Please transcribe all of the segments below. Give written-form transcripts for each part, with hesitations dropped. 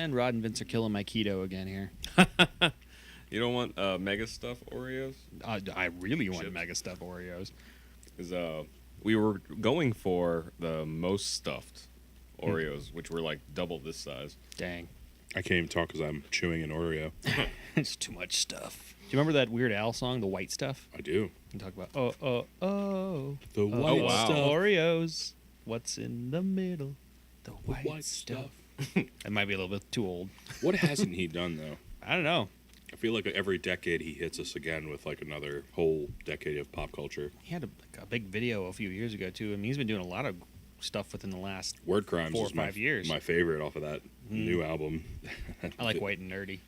And Rod and Vince are killing my keto again here. You don't want Mega Stuff Oreos? I really want Chips. Mega Stuff Oreos. Because we were going for the most stuffed Oreos, which were like double this size. Dang. I can't even talk because I'm chewing an Oreo. It's too much stuff. Do you remember that Weird Al song, The White Stuff? I do. You talk about, The white wow. stuff. Oreos. What's in the middle? The white stuff. It might be a little bit too old. What hasn't he done, though? I don't know. I feel like every decade he hits us again with like another whole decade of pop culture. He had a big video a few years ago, too. I mean, he's been doing a lot of stuff within the last Word Crimes 4 or is 5 years. my favorite off of that new album. I like White and Nerdy.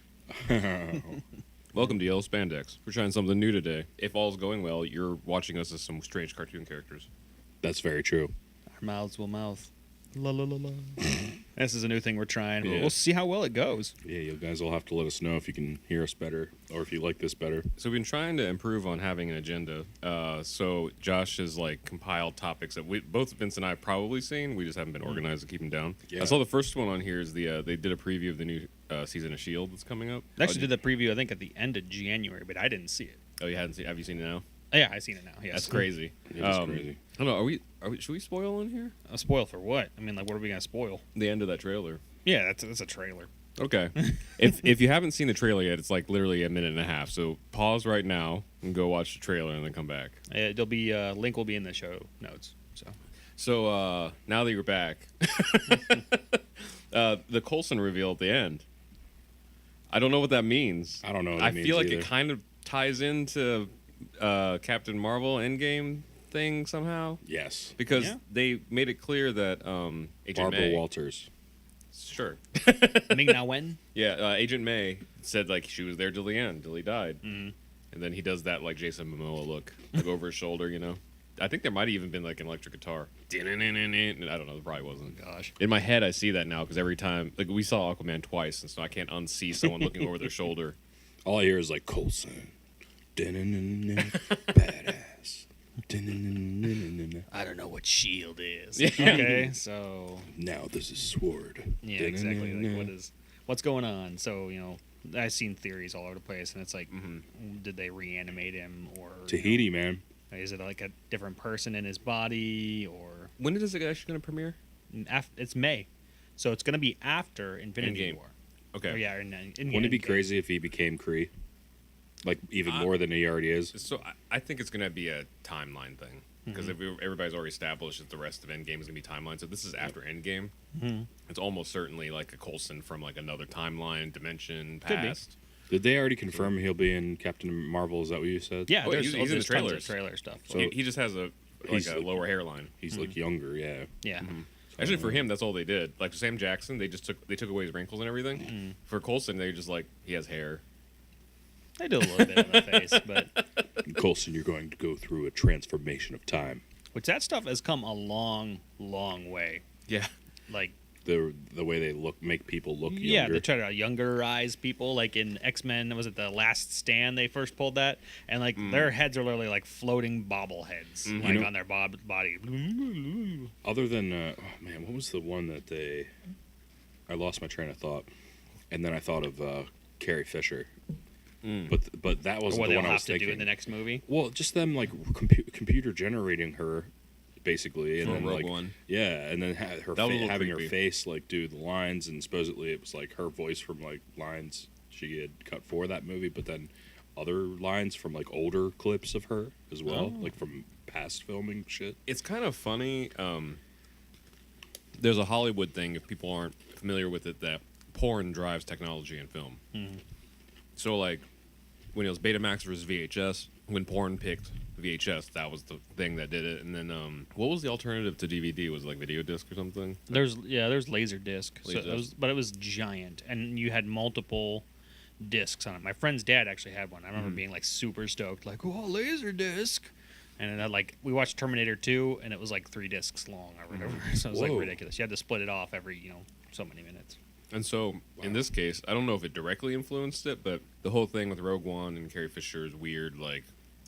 Welcome to Yellow Spandex. We're trying something new today. If all's going well, you're watching us as some strange cartoon characters. That's very true. Our mouths will mouth. La la la la. This is a new thing we're trying. Yeah. We'll see how well it goes. Yeah, you guys will have to let us know if you can hear us better or if you like this better. So we've been trying to improve on having an agenda. So Josh has like compiled topics that both Vince and I have probably seen. We just haven't been organized to keep them down. Yeah. I saw the first one on here is the they did a preview of the new season of Shield that's coming up. They actually did the preview, I think, at the end of January, but I didn't see it. Oh, you hadn't seen? Have you seen it now? Oh, yeah, I've seen it now. Yes. That's crazy. It is crazy. I don't know. Are we? Should we spoil on here? A spoil for what? I mean, like, what are we gonna spoil? The end of that trailer. Yeah, that's a trailer. Okay. if you haven't seen the trailer yet, it's like literally a minute and a half. So pause right now and go watch the trailer and then come back. There'll be link will be in the show notes. So now that you're back, the Coulson reveal at the end. I don't know what that means. I don't know what I it means feel like either. it kind of ties into Captain Marvel Endgame thing somehow. Yes. Because they made it clear that Agent Barbara May. Walters. Sure. Ming Na Wen? Yeah, Agent May said like she was there till the end, till he died. Mm-hmm. And then he does that like Jason Momoa look, like over his shoulder, you know. I think there might have even been like an electric guitar. I don't know, there probably wasn't. Gosh. In my head, I see that now because every time, like we saw Aquaman twice, and so I can't unsee someone looking over their shoulder. All I hear is like Coulson. Badass. I don't know what shield is. Yeah. Okay, so Now this is Sword. yeah, exactly. Like what's going on? So, you know, I've seen theories all over the place, and it's like, did they reanimate him, or Tahiti, man. is it like a different person in his body, or When is it actually going to premiere? it's May, so it's gonna be after Infinity Endgame. War. Okay. Or, yeah, in Wouldn't it be crazy if he became Kree? Like, even more than he already is? So I think it's going to be a timeline thing. Because if everybody's already established that the rest of Endgame is going to be timeline, so this is after Endgame. It's almost certainly like a Coulson from like another timeline, dimension, Could be. past. Did they already confirm he'll be in Captain Marvel? Is that what you said? Yeah, Oh, there's, he's in the there's tons of trailers. trailer stuff. So- He just has a He's like- lower hairline. He's like younger, yeah. yeah. Actually, for him, that's all they did. Like Sam Jackson, they took away his wrinkles and everything. For Coulson, they just like he has hair. I do a little bit on the face, but Coulson, you're going to go through a transformation of time. which that stuff has come a long, long way. Yeah. Like, The way they make people look yeah, younger. they try to Younger-ize people. Like in X-Men, was it The Last Stand? They first pulled that, and like their heads are literally like floating bobbleheads, like You know- on their body. Other than, oh man, what was the one that they... I lost my train of thought. And then I thought of Carrie Fisher. But that wasn't What the they'll one I have was to thinking. do in the next movie. Well, just them like computer generating her, basically, and For then Rogue like One. yeah, and then her That was a little having her creepy. face like do the lines, and supposedly it was like her voice from like lines she had cut for that movie, but then other lines from like older clips of her as well, like from past filming shit. It's kind of funny. There's a Hollywood thing, if people aren't familiar with it, that porn drives technology in film. So, like, when it was Betamax versus VHS, when porn picked VHS, that was the thing that did it. And then, what was the alternative to DVD? Was it like video disc or something? There's Laserdisc, Laserdisc. but it was giant, and you had multiple discs on it. My friend's dad actually had one. I remember being like super stoked, like, "Oh, Laserdisc!" And then like we watched Terminator 2, and it was like 3 discs long or whatever. So it was like Whoa. ridiculous. You had to split it off every so many minutes. And so, in this case, I don't know if it directly influenced it, but the whole thing with Rogue One and Carrie Fisher's weird, like,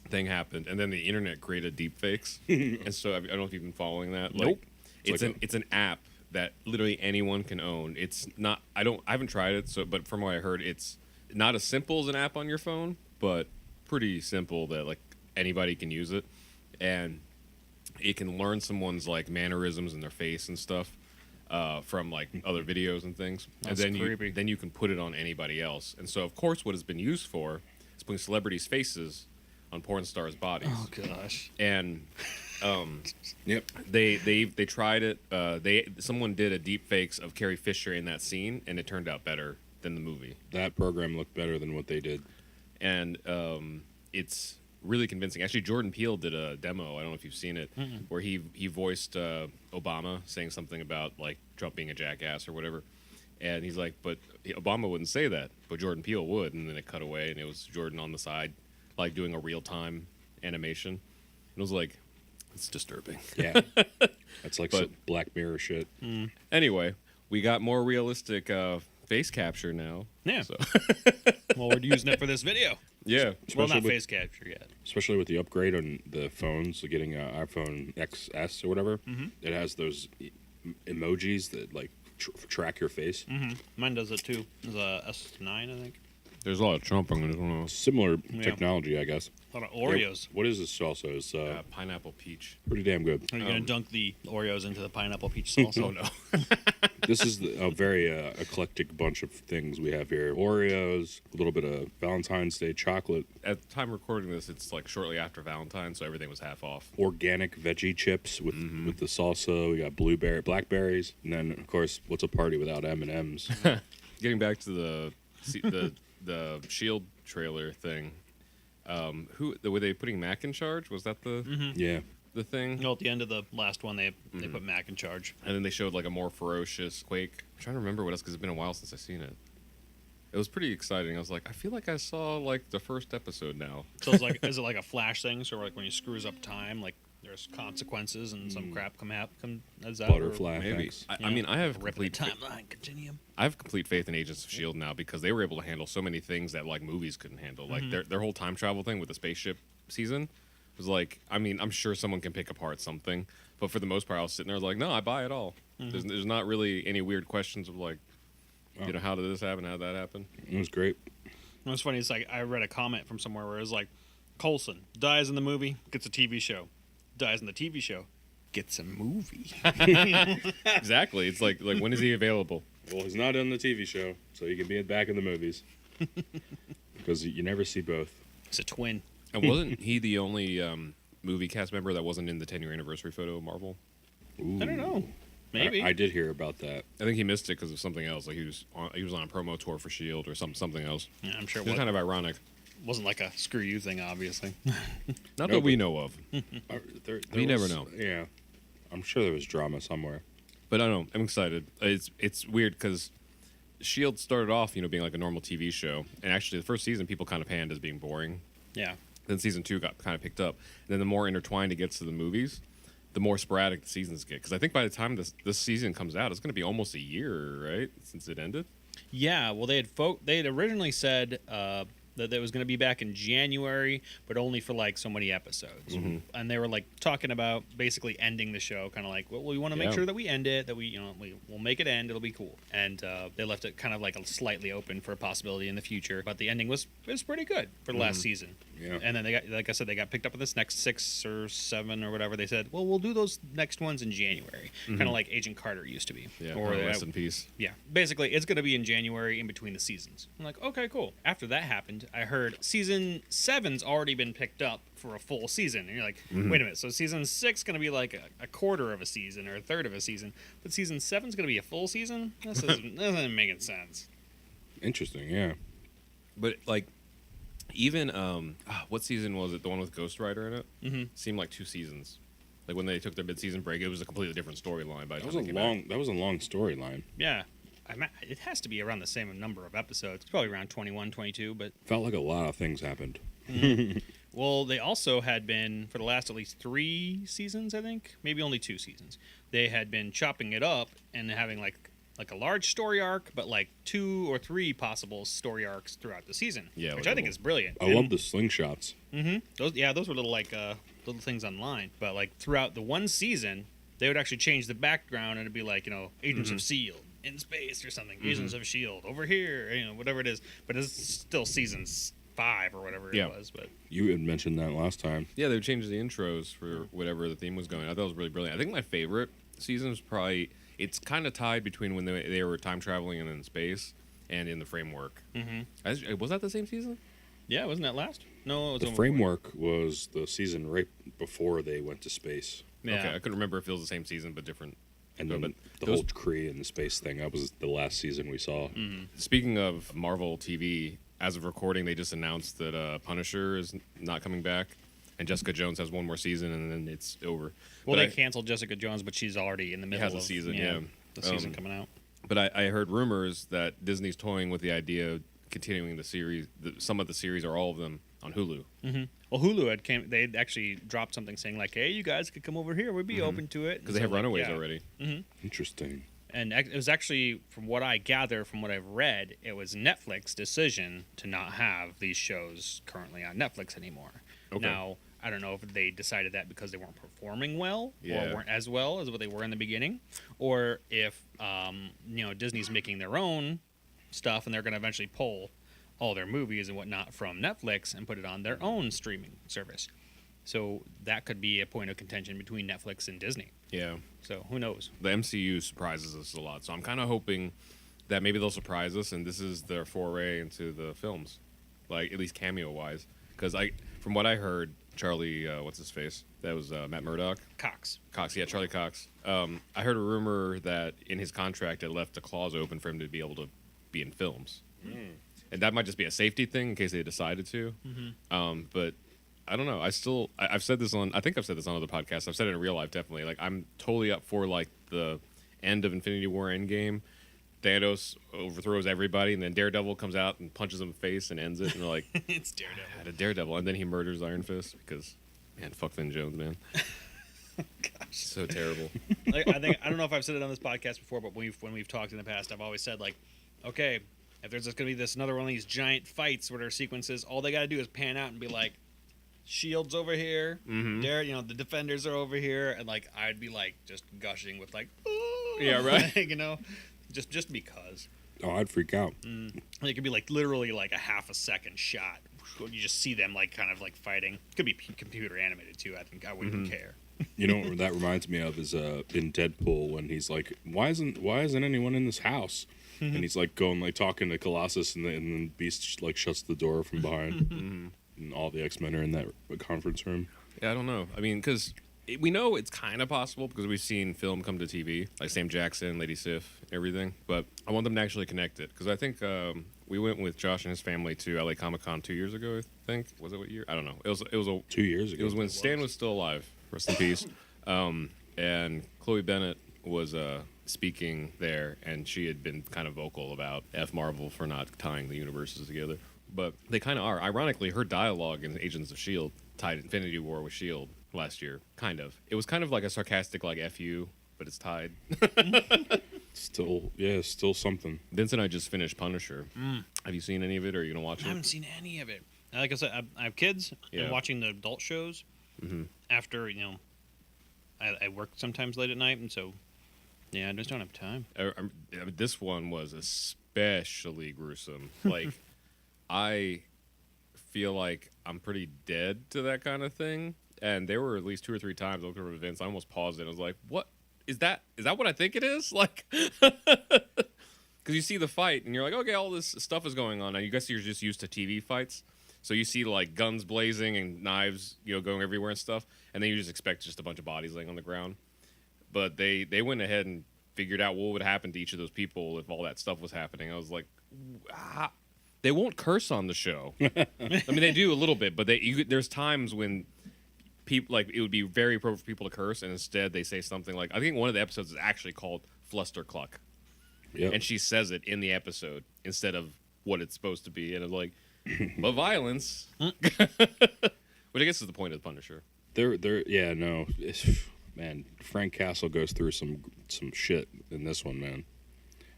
thing happened. And then the internet created deepfakes. And so, I don't know if you've been following that. Like, Nope. It's like an app that literally anyone can own. It's not. I haven't tried it. But from what I heard, it's not as simple as an app on your phone, but pretty simple that like anybody can use it, and it can learn someone's like mannerisms and their face and stuff from like other videos and things. That's and then creepy. you can put it on anybody else. And so of course what it's been used for is putting celebrities' faces on porn stars' bodies. Oh gosh. And Yep. they tried it. Someone did a DeepFakes of Carrie Fisher in that scene, and it turned out better than the movie. That program looked better than what they did. And it's really convincing. Actually, Jordan Peele did a demo. I don't know if you've seen it, where he voiced Obama saying something about like Trump being a jackass or whatever. And he's like, but Obama wouldn't say that, but Jordan Peele would. And then it cut away, and it was Jordan on the side, like doing a real time animation. It was like, it's disturbing. Yeah. That's like But- some Black Mirror shit. Anyway, we got more realistic face capture now. Yeah. So, Well, we're using it for this video. yeah. Well, Especially not with- face capture yet. Especially with the upgrade on the phones, so getting an iPhone XS or whatever. It has those emojis that like track your face. Mine does it too. It's a S9, I think. There's a lot of Trump on it. I don't know. Similar technology, I guess. A lot of Oreos. What is this also? It's Pineapple peach. pretty damn good. Are you gonna dunk the Oreos into the pineapple peach sauce? Oh no. This is a very eclectic bunch of things we have here. Oreos, a little bit of Valentine's Day chocolate, At the time recording this, it's like shortly after Valentine's, so everything was half off. organic veggie chips with the salsa. We got blackberries, and then of course, what's a party without M&Ms? Getting back to the Shield trailer thing, were they putting Mack in charge? Was that the Yeah, the thing? No, at the end of the last one, they put Mack in charge. And then they showed like a more ferocious Quake. I'm trying to remember what else because it's been a while since I've seen it. It was pretty exciting. I was like, I feel like I saw like the first episode now. So it's like, is it like a Flash thing? So like when you screws up time, like there's consequences and some crap come as out. butterfly Maybe. effects. I mean, I have Rip the complete timeline continuum. I have complete faith in Agents of Shield now because they were able to handle so many things that like movies couldn't handle. Like their whole time travel thing with the spaceship season was like, I mean, I'm sure someone can pick apart something, but for the most part, I was sitting there like, no, I buy it all. There's not really any weird questions of like, you know, how did this happen? How did that happen? It was great. What's funny is like I read a comment from somewhere where it was like, Coulson dies in the movie, gets a TV show, dies in the TV show, gets a movie. Exactly. It's like when is he available? Well, he's not in the TV show, so he can be back in the movies. Because you never see both. It's a twin. And wasn't he the only movie cast member that wasn't in the 10-year anniversary photo of Marvel? Ooh. I don't know. Maybe. I did hear about that. I think he missed it because of something else. Like he was on a promo tour for Shield or something else. Yeah, I'm sure It's kind of ironic. wasn't like a screw you thing, obviously. Not No, that we but- know of. There You never was- know. Yeah. I'm sure there was drama somewhere. But I don't know. I'm excited. It's weird because Shield started off, being like a normal TV show, and actually the first season people kind of panned as being boring. Yeah. Then season 2 got kind of picked up. And then the more intertwined it gets to the movies, the more sporadic the seasons get. Because I think by the time this season comes out, it's going to be almost a year, right, since it ended. Yeah, well, they had originally said that it was going to be back in January, but only for like so many episodes. And they were like talking about basically ending the show, kind of like, well, we want to make Yeah. sure that we end it, that we'll make it end, it'll be cool. And they left it kind of like slightly open for a possibility in the future. But the ending was pretty good for the last season. Yeah. And then they got, like I said, they got picked up with this next 6 or 7 or whatever. They said, well, we'll do those next ones in January, kind of like Agent Carter used to be. Yeah, Or rest in peace. yeah, basically, it's going to be in January in between the seasons. I'm like, okay, cool. After that happened, I heard season 7's already been picked up for a full season. And you're like, wait a minute, so season 6 going to be like a quarter of a season or a third of a season, but season 7's going to be a full season? This isn't making sense. Interesting, yeah. But like, even what season was it? The one with Ghost Rider in it. Seemed like 2 seasons. Like when they took their mid-season break, it was a completely different storyline. By the That time was they a came long. back. That was a long storyline. Yeah. It has to be around the same number of episodes. It's probably around 21, 22, but... Felt like a lot of things happened. Well, they also had been, for the last at least 3 seasons, I think, maybe only 2 seasons, they had been chopping it up and having like a large story arc, but like 2 or 3 possible story arcs throughout the season, Yeah, which like I think little- is brilliant. I love the slingshots. Those were little those were little things online, but like throughout the one season, they would actually change the background and it'd be like, Agents of Shield in space or something. Agents of Shield over here, whatever it is. But it's still season 5 or whatever it was. But You had mentioned that last time. Yeah, they would change the intros for whatever the theme was going. I thought it was really brilliant. I think my favorite season was probably, it's kind of tied between when they were time traveling and in space and in the framework. Was that the same season? yeah, wasn't that last? No, it was The one framework was the season right before they went to space. before. Yeah. Okay, I couldn't remember if it was the same season but different. And No, then but the those- whole Kree and the space thing, that was the last season we saw. Speaking of Marvel TV, as of recording, they just announced that Punisher is not coming back, and Jessica Jones has one more season, and then it's over. Well, But they I- canceled Jessica Jones, but she's already in the middle has a of season, yeah. the season coming out. But I heard rumors that Disney's toying with the idea of continuing the series, some of the series or all of them, on Hulu. Well, Hulu they actually dropped something saying like, "Hey, you guys could come over here. We'd be open to it." Because they have Runaways already. Interesting. And it was actually, from what I gather, from what I've read, it was Netflix's decision to not have these shows currently on Netflix anymore. Okay. Now, I don't know if they decided that because they weren't performing well Yeah. or weren't as well as what they were in the beginning, or if Disney's making their own stuff and they're going to eventually pull all their movies and whatnot from Netflix and put it on their own streaming service. So that could be a point of contention between Netflix and Disney. Yeah. So who knows? The MCU surprises us a lot, so I'm kind of hoping that maybe they'll surprise us, and this is their foray into the films, like at least cameo-wise. Because from what I heard, Charlie, what's his face? That was Matt Murdock. Cox. Yeah, Charlie Cox. I heard a rumor that in his contract it left a clause open for him to be able to be in films, and that might just be a safety thing in case they decided to. But I don't know. I've said this on. I think I've said this on other podcasts. I've said it in real life, definitely. Like I'm totally up for like the end of Infinity War Endgame. Thanos overthrows everybody, and then Daredevil comes out and punches him in the face and ends it. And they're like, It's Daredevil. "Had a Daredevil," and then he murders Iron Fist because, man, fuck Finn Jones, man. Gosh. So terrible. I don't know if I've said it on this podcast before, but when we've talked in the past, I've always said like, okay, if there's just gonna be another one of these giant fights where there are sequences, all they gotta do is pan out and be like, Shield's over here, the defenders are over here, and like I'd be like just gushing with like, ooh, Yeah, right. like, just because. Oh, I'd freak out. It could be like literally like a half a second shot. You just see them like kind of like fighting. Could be computer animated too. I think I wouldn't even care. You know what that reminds me of is in Deadpool when he's like, why isn't anyone in this house? And he's like going like talking to Colossus, and then Beast like shuts the door from behind, and all the X-Men are in that conference room. Yeah, I don't know. I mean, because we know it's kind of possible because we've seen film come to TV, like Sam Jackson, Lady Sif, everything. But I want them to actually connect it because I think we went with Josh and his family to LA Comic-Con 2 years ago. I think was it what year? I don't know. It was 2 years ago. It was when Stan was still alive. Rest in peace. And Chloe Bennett was speaking there, and she had been kind of vocal about F Marvel for not tying the universes together. But they kind of are. Ironically, her dialogue in Agents of S.H.I.E.L.D. tied Infinity War with S.H.I.E.L.D. last year. Kind of. It was kind of like a sarcastic, like, F you, but it's tied. Still something. Vince and I just finished Punisher. Have you seen any of it, or are you going to watch I haven't it? seen any of it. Like I said, I have kids, Yeah. and watching the adult shows after, I work sometimes late at night, and so, yeah, I just don't have time. This one was especially gruesome. Like, I feel like I'm pretty dead to that kind of thing. And there were at least 2 or 3 times looking over events. I almost paused it. I was like, "What is that? Is that what I think it is?" Like, because you see the fight and you're like, "Okay, all this stuff is going on." And you guess you're just used to TV fights, so you see like guns blazing and knives, going everywhere and stuff, and then you just expect just a bunch of bodies laying on the ground. But they went ahead and figured out what would happen to each of those people if all that stuff was happening. I was like, they won't curse on the show. I mean, they do a little bit, but there's times when people like it would be very appropriate for people to curse, and instead they say something like, I think one of the episodes is actually called Flustercluck, Yeah. and she says it in the episode instead of what it's supposed to be, and it's like, but violence, which I guess is the point of the Punisher. Man, Frank Castle goes through some shit in this one, man,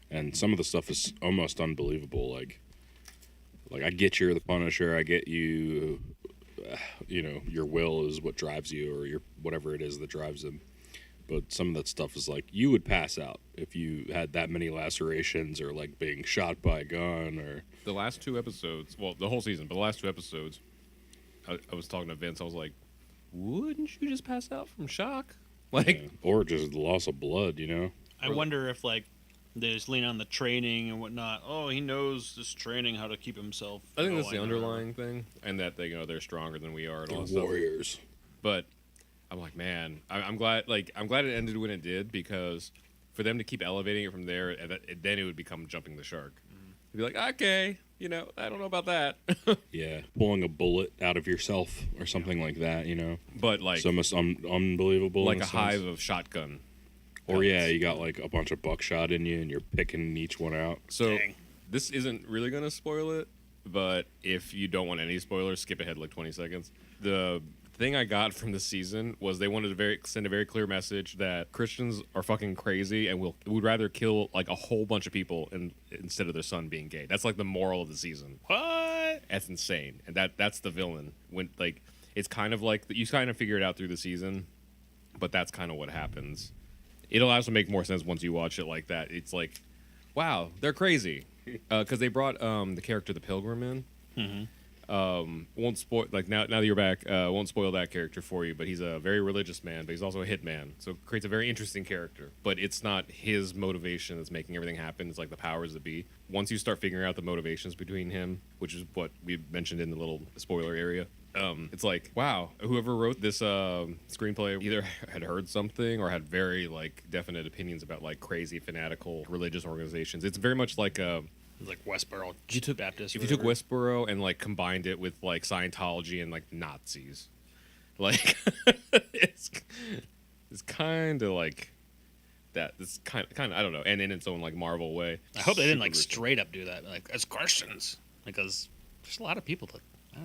and some of the stuff is almost unbelievable. Like I get you're the Punisher, I get you, your will is what drives you, or your whatever it is that drives him. but some of that stuff is like you would pass out if you had that many lacerations or like being shot by a gun or. The last 2 episodes, well, the whole season, but the last 2 episodes, I was talking to Vince. I was like, wouldn't you just pass out from shock? Like, Yeah. Or just the loss of blood, you know? I wonder if like they just lean on the training and whatnot. Oh, he knows this training how to keep himself. I think that's the going, underlying thing, and that they, they're stronger than we are and all that stuff. Warriors. But I'm like, man, I'm glad. Like, I'm glad it ended when it did, because for them to keep elevating it from there, then it would become jumping the shark. You'd be like, okay, I don't know about that. Yeah, pulling a bullet out of yourself or something like that, you know. But like, It's almost unbelievable. like in a sense. hive of shotgun. Or yeah, pellets. you got like a bunch of buckshot in you, and you're picking each one out. So Dang. this isn't really gonna spoil it, but if you don't want any spoilers, skip ahead like 20 seconds. The thing I got from the season was they wanted to send a very clear message that Christians are fucking crazy and would rather kill like a whole bunch of people instead of their son being gay. That's like the moral of the season. What? That's insane, and that's the villain. When like it's kind of like you kind of figure it out through the season, but that's kind of what happens. It'll also make more sense once you watch it like that. It's like, wow, they're crazy, because they brought the character the Pilgrim in. Won't spoil now that you're back. Won't spoil that character for you, but he's a very religious man, but he's also a hitman, so it creates a very interesting character. But it's not his motivation that's making everything happen. It's like the powers that be. Once you start figuring out the motivations between him, which is what we mentioned in the little spoiler area, it's like, wow, whoever wrote this screenplay either had heard something or had very like definite opinions about like crazy fanatical religious organizations. It's very much like Like Westboro Baptist. if you took Westboro and like combined it with like Scientology and like Nazis, like it's kind of like that. It's kind of I don't know, and in its own like Marvel way. I hope they didn't like Super straight up do that, like as Christians, because there's a lot of people that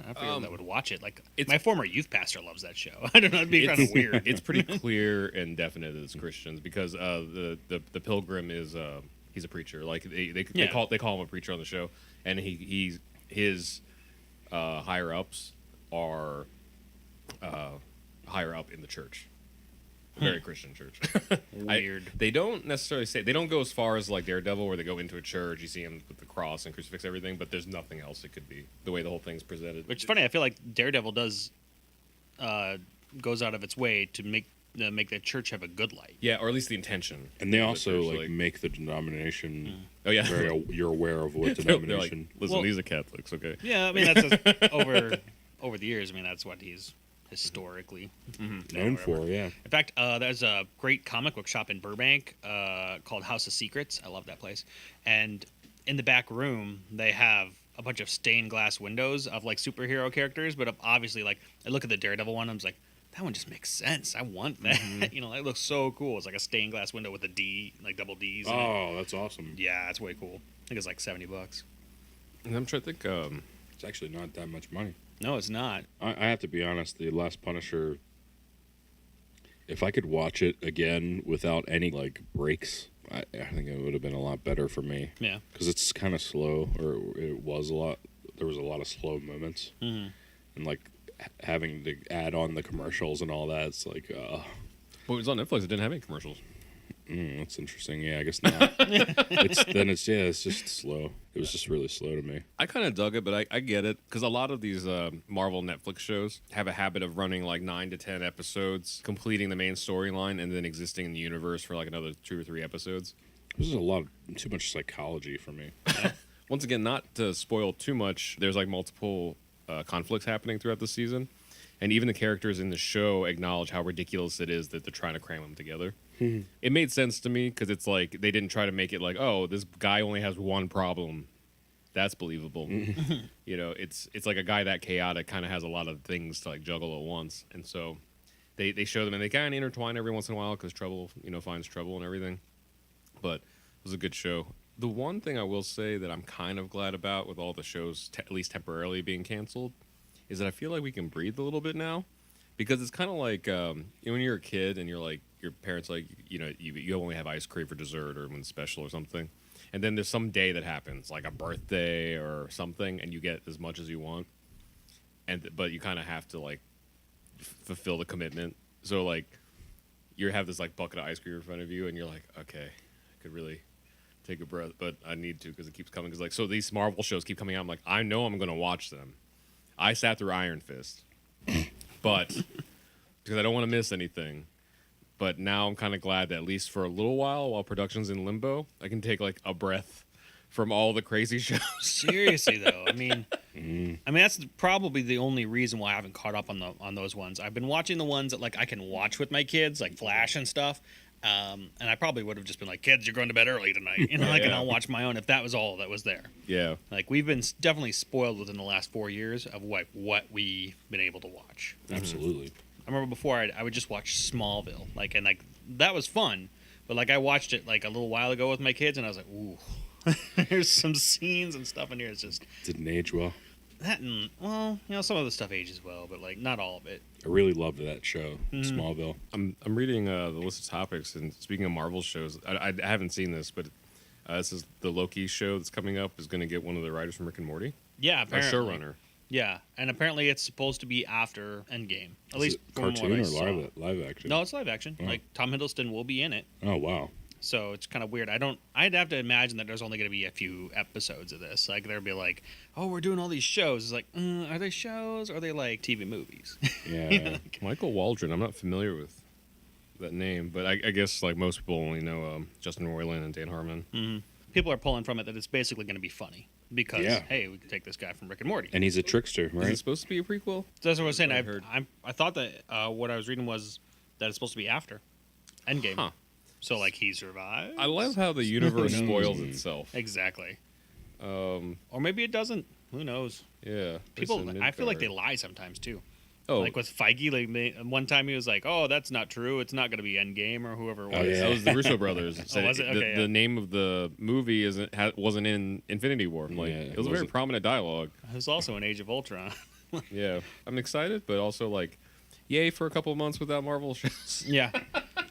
I feel that would watch it. Like my former youth pastor loves that show. I don't know, it'd be kind of weird. It's pretty clear and definite as Christians, because the Pilgrim is he's a preacher. Like they call him a preacher on the show, and his higher ups are higher up in the church. Very Christian church. Weird. They don't necessarily they don't go as far as like Daredevil, where they go into a church, you see him with the cross and crucifix, everything, but there's nothing else it could be, the way the whole thing's presented. Which is funny. I feel like Daredevil does goes out of its way to make the church have a good light. Yeah, or at least the intention. And they of the also church, like make the denomination. Oh yeah, You're aware of what They're like, denomination. listen, Well- these are Catholics, okay? Yeah, I mean that's over the years. I mean that's what he's historically known for. Yeah. In fact, there's a great comic book shop in Burbank called House of Secrets. I love that place. And in the back room, they have a bunch of stained glass windows of like superhero characters. But obviously, like I look at the Daredevil one, I'm just like, that one just makes sense. I want that. That looks so cool. It's like a stained glass window with a D, like double D's. in it. Oh, that's awesome. Yeah, it's way cool. I think it's like $70. And I'm trying to think. It's actually not that much money. No, it's not. I have to be honest. The Last Punisher. If I could watch it again without any like breaks, I think it would have been a lot better for me. Yeah. Because it's kind of slow, or it was a lot. There was a lot of slow moments, and like having to add on the commercials and all that. It's like, Well, it was on Netflix. It didn't have any commercials. that's interesting. Yeah, I guess not. It's just slow. It was just really slow to me. I kind of dug it, but I get it, because a lot of these Marvel Netflix shows have a habit of running like 9 to 10 episodes, completing the main storyline, and then existing in the universe for like another 2 or 3 episodes. This is too much psychology for me. Once again, not to spoil too much, there's like multiple conflicts happening throughout the season, and even the characters in the show acknowledge how ridiculous it is that they're trying to cram them together. It made sense to me, because it's like they didn't try to make it like, oh, this guy only has one problem. That's believable. It's like a guy that chaotic kind of has a lot of things to like juggle at once, and so they show them, and they kind of intertwine every once in a while, because trouble finds trouble and everything. But it was a good show. The one thing I will say that I'm kind of glad about with all the shows, at least temporarily being canceled, is that I feel like we can breathe a little bit now, because it's kind of like when you're a kid and you're like, your parents like, you only have ice cream for dessert or when it's special or something, and then there's some day that happens, like a birthday or something, and you get as much as you want, but you kind of have to like fulfill the commitment. So like you have this like bucket of ice cream in front of you, and you're like, okay, I could really take a breath, but I need to because it keeps coming. Because like, so these Marvel shows keep coming out. I'm like, I know I'm gonna watch them. I sat through Iron Fist, but because I don't want to miss anything. But now I'm kind of glad that at least for a little while production's in limbo, I can take like a breath from all the crazy shows. Seriously though, I mean that's probably the only reason why I haven't caught up on those ones. I've been watching the ones that like I can watch with my kids, like Flash and stuff. And I probably would have just been like, kids, you're going to bed early tonight. You know, like, and I'll watch my own if that was all that was there. Yeah. Like, we've been definitely spoiled within the last 4 years of what we've been able to watch. Absolutely. I remember before I would just watch Smallville, like, and like that was fun. But like I watched it like a little while ago with my kids, and I was like, ooh, there's some scenes and stuff in here. It's just Didn't age well. that, and well, you know, some of the stuff ages well, but like not all of it. I really loved that show, Smallville. I'm reading the list of topics, and speaking of Marvel shows, I haven't seen this, but this is the Loki show that's coming up is going to get one of the writers from Rick and Morty, Yeah, a apparently. showrunner. Yeah, and apparently it's supposed to be after Endgame. At Is least it from what cartoon I or saw. live action? No, it's live action. Oh. Like Tom Hiddleston will be in it, Oh wow. so it's kind of weird. I'd have to imagine that there's only going to be a few episodes of this. Like there'll be like, oh, we're doing all these shows. It's like, are they shows? Or are they like TV movies? Yeah. Michael Waldron. I'm not familiar with that name, but I guess like most people only know Justin Roiland and Dan Harmon. People are pulling from it that it's basically going to be funny because Yeah. hey, we can take this guy from Rick and Morty. And he's a trickster, Is right? it supposed to be a prequel? So that's what I was saying. I heard. I thought that what I was reading was that it's supposed to be after Endgame. Huh. So like he survives. I love how the universe Who knows? spoils itself. Exactly. Um, Or maybe it doesn't. Who knows? yeah. People, Listen, I feel like they Midgard. lie sometimes too. Oh, Like with Feige, like one time he was like, "Oh, that's not true. It's not going to be Endgame or whoever it was." Oh, yeah. that was the Russo brothers. Said was it? Okay, the yeah. name of the movie wasn't in Infinity War. I'm like, Yeah, it was a it very wasn't. prominent dialogue. It was also an Age of Ultron. Yeah, I'm excited, but also like, yay for a couple of months without Marvel shows. Yeah,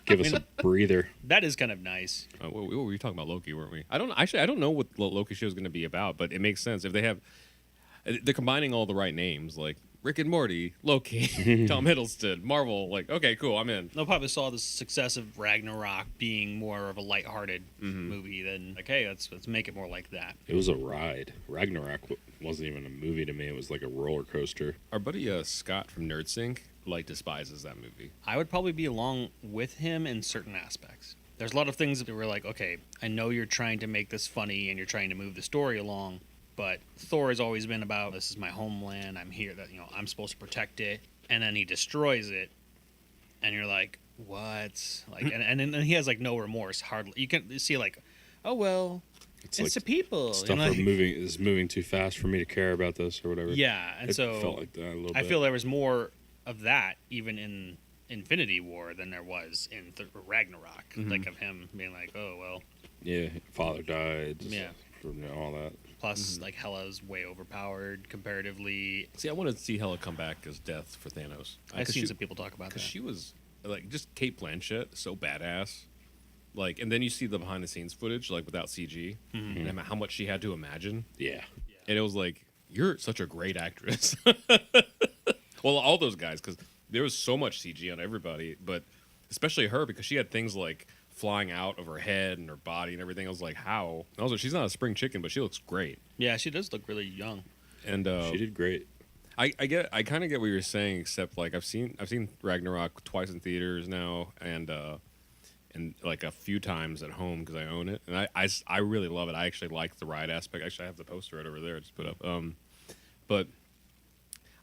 Give us a breather. that is kind of nice. We were talking about Loki, weren't we? I don't know what Loki show is going to be about, but it makes sense if they're combining all the right names like Rick and Morty, Loki, Tom Hiddleston, Marvel. Like, okay, cool, I'm in. They'll probably saw the success of Ragnarok being more of a lighthearted movie than like, hey, let's make it more like that. It was a ride. Ragnarok wasn't even a movie to me. It was like a roller coaster. Our buddy Scott from NerdSync like despises that movie. I would probably be along with him in certain aspects. There's a lot of things that were like, okay, I know you're trying to make this funny and you're trying to move the story along, but Thor has always been about, this is my homeland, I'm here, that I'm supposed to protect it, and then he destroys it, and you're like, what? Like, and then he has like no remorse, hardly. You can see like, oh well, it's like the people. Stuff like, is moving too fast for me to care about this or whatever. yeah, and It so felt like that a little I bit. feel there was more of that even in Infinity War than there was in Ragnarok. Like of him being like, oh well. Yeah, father died. Yeah. All that. Plus, like Hela's way overpowered comparatively. See, I wanted to see Hela come back as Death for Thanos. I've seen some people talk about that. Because she was like just Kate Blanchett, so badass. Like, and then you see the behind the scenes footage, like without CG, and how much she had to imagine. Yeah. And it was like, you're such a great actress. Well, all those guys, because there was so much CG on everybody, but especially her, because she had things like flying out of her head and her body and everything. I was like, how? And also, she's not a spring chicken, but she looks great. Yeah, she does look really young. And She did great. I kind of get what you're saying, except like I've seen Ragnarok twice in theaters now, and like a few times at home because I own it, and I really love it. I actually like the ride aspect. Actually, I have the poster right over there. I just put up. But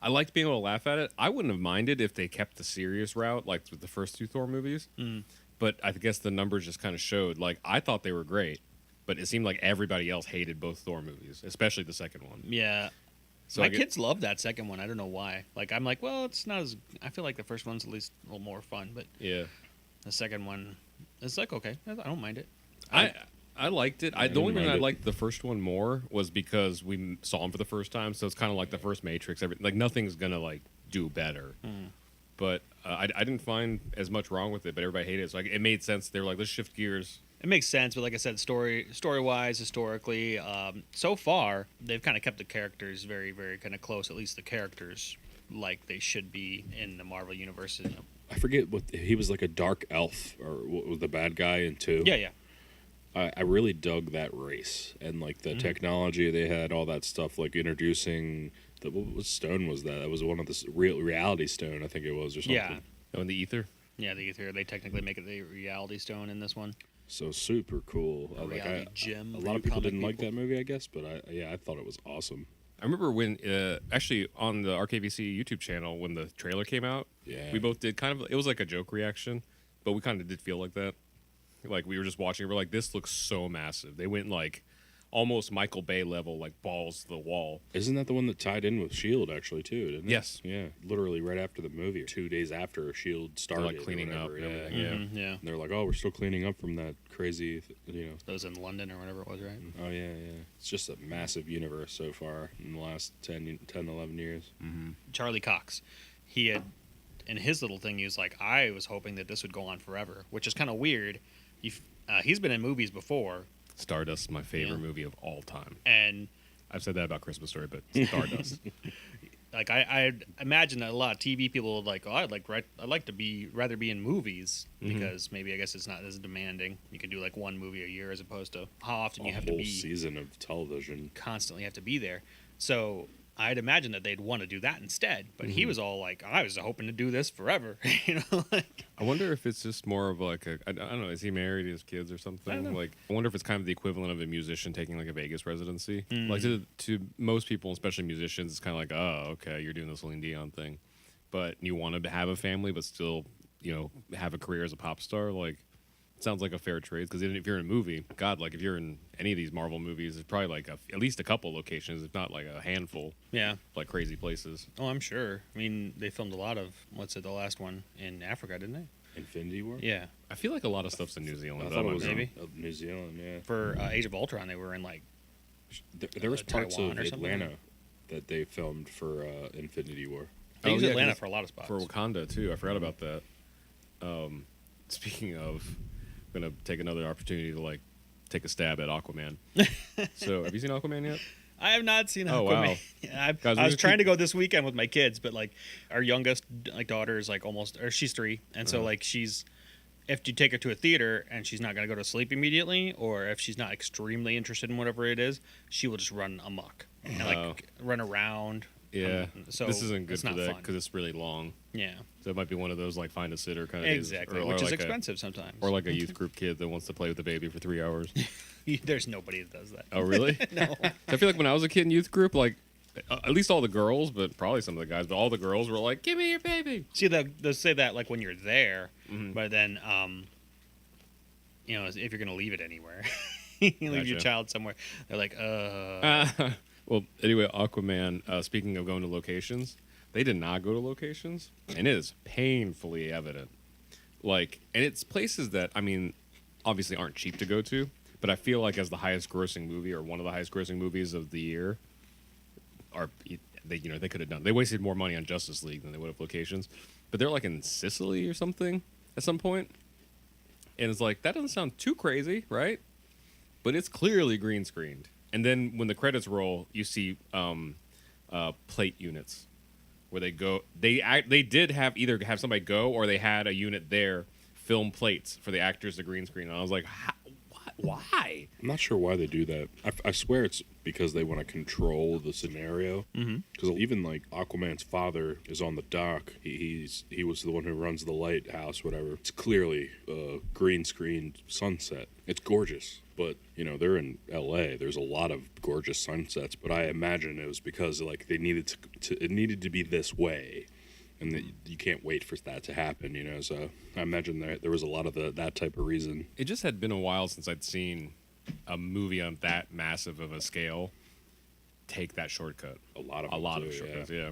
I liked being able to laugh at it. I wouldn't have minded if they kept the serious route, like with the first two Thor movies. But I guess the numbers just kind of showed. Like, I thought they were great, but it seemed like everybody else hated both Thor movies, especially the second one. Yeah. So My kids love that second one. I don't know why. Like, I'm like, well, it's not as... I feel like the first one's at least a little more fun, but Yeah. the second one, it's like, okay, I don't mind it. I liked it. The didn't only reason mind I it. liked the first one more was because we saw him for the first time, so it's kind of like the first Matrix. Like, nothing's gonna like do better. But I didn't find as much wrong with it, but everybody hated it. So like, it made sense. They were like, let's shift gears. It makes sense, but like I said, story-wise, historically, so far, they've kind of kept the characters very, very kind of close, at least the characters, like they should be in the Marvel Universe. I forget what he was, like a dark elf, or what was the bad guy in 2? Yeah, yeah. I really dug that race and like the technology they had, all that stuff, like introducing what stone was that? That was one of the reality stone, I think it was, or something. Yeah. Oh, in the ether. Yeah, the ether. They technically make it the reality stone in this one. So super cool. Reality gem. A lot of people didn't like that movie, I guess, but I thought it was awesome. I remember when, actually, on the RKVC YouTube channel, when the trailer came out, Yeah. we both did kind of, it was like a joke reaction, but we kind of did feel like that. Like, we were just watching, we're like, this looks so massive. They went, like, almost Michael Bay level, like, balls to the wall. Isn't that the one that tied in with S.H.I.E.L.D., actually, too, didn't it? Yes. Yeah, literally right after the movie, or 2 days after S.H.I.E.L.D. started. They're, like, cleaning up and everything, yeah. Mhm, yeah. And they're like, oh, we're still cleaning up from that crazy, That was in London or whatever it was, right? Oh, yeah. It's just a massive universe so far in the last 10 11 years. Charlie Cox. He had, in his little thing, he was like, I was hoping that this would go on forever, which is kind of weird. He's been in movies before, Stardust, my favorite Yeah. movie of all time. and I've said that about Christmas Story, but Stardust. like I imagine that a lot of TV people would like, oh, I'd like to rather be in movies because maybe I guess it's not as demanding. You can do like one movie a year as opposed to how often you have to whole be season of television. constantly have to be there. So I'd imagine that they'd want to do that instead. But he was all like, I was hoping to do this forever, like, I wonder if it's just more of like I don't know, is he married, he has kids or something? I wonder if it's kind of the equivalent of a musician taking like a Vegas residency. Like to most people, especially musicians, it's kind of like, oh, okay, you're doing the Celine Dion thing. But you want to have a family but still, have a career as a pop star, like sounds like a fair trade. Because if you're in a movie, God, like if you're in any of these Marvel movies, it's probably like at least a couple locations, if not like a handful, yeah. like crazy places. Oh, I'm sure. I mean, they filmed a lot of the last one in Africa, didn't they? Infinity War? Yeah. I feel like a lot of stuff's in New Zealand. I but thought I it was might be maybe. wrong. New Zealand, yeah. For Age of Ultron, they were in like There was parts Taiwan of or something? Atlanta that they filmed for Infinity War. they use yeah, Atlanta 'cause for a lot of spots. for Wakanda too. I forgot about that. Speaking of, I'm gonna take another opportunity to like take a stab at Aquaman. So, have you seen Aquaman yet? I have not seen Oh, Aquaman. wow. Yeah, Guys, I was we trying to keep- go this weekend with my kids, but like our youngest like daughter is like she's 3, and so like if you take her to a theater and she's not going to go to sleep immediately, or if she's not extremely interested in whatever it is, she will just run amok and like run around. Yeah. So this isn't good it's for not that fun. because it's really long. Yeah, So it might be one of those like find a sitter kind of exactly, days, which is like expensive sometimes. or like a youth group kid that wants to play with the baby for 3 hours. There's nobody that does that. Oh, really? No. I feel like when I was a kid in youth group, like at least all the girls, but probably some of the guys, but all the girls were like, "Give me your baby." See, they'll say that like when you're there, Mhm. but then if you're gonna leave it anywhere, you leave your Gotcha. child somewhere, they're like, Well, anyway, Aquaman. Speaking of going to locations, they did not go to locations, and it is painfully evident. Like, and it's places that I mean, obviously aren't cheap to go to, but I feel like as the highest grossing movie or one of the highest grossing movies of the year, they could have done. They wasted more money on Justice League than they would have locations, but they're like in Sicily or something at some point, and it's like that doesn't sound too crazy, right? But it's clearly green screened. And then when the credits roll, you see plate units where they go. They did have either have somebody go or they had a unit there film plates for the actors to green screen. And I was like, why? I'm not sure why they do that. I swear it's because they want to control the scenario. Because even like Aquaman's father is on the dock. He was the one who runs the lighthouse, whatever. It's clearly a green screened sunset. It's gorgeous. But, they're in L.A. There's a lot of gorgeous sunsets. But I imagine it was because like they needed it needed to be this way. And that you can't wait for that to happen, So I imagine there was a lot of that type of reason. It just had been a while since I'd seen a movie on that massive of a scale take that shortcut. A lot of shortcuts, yeah.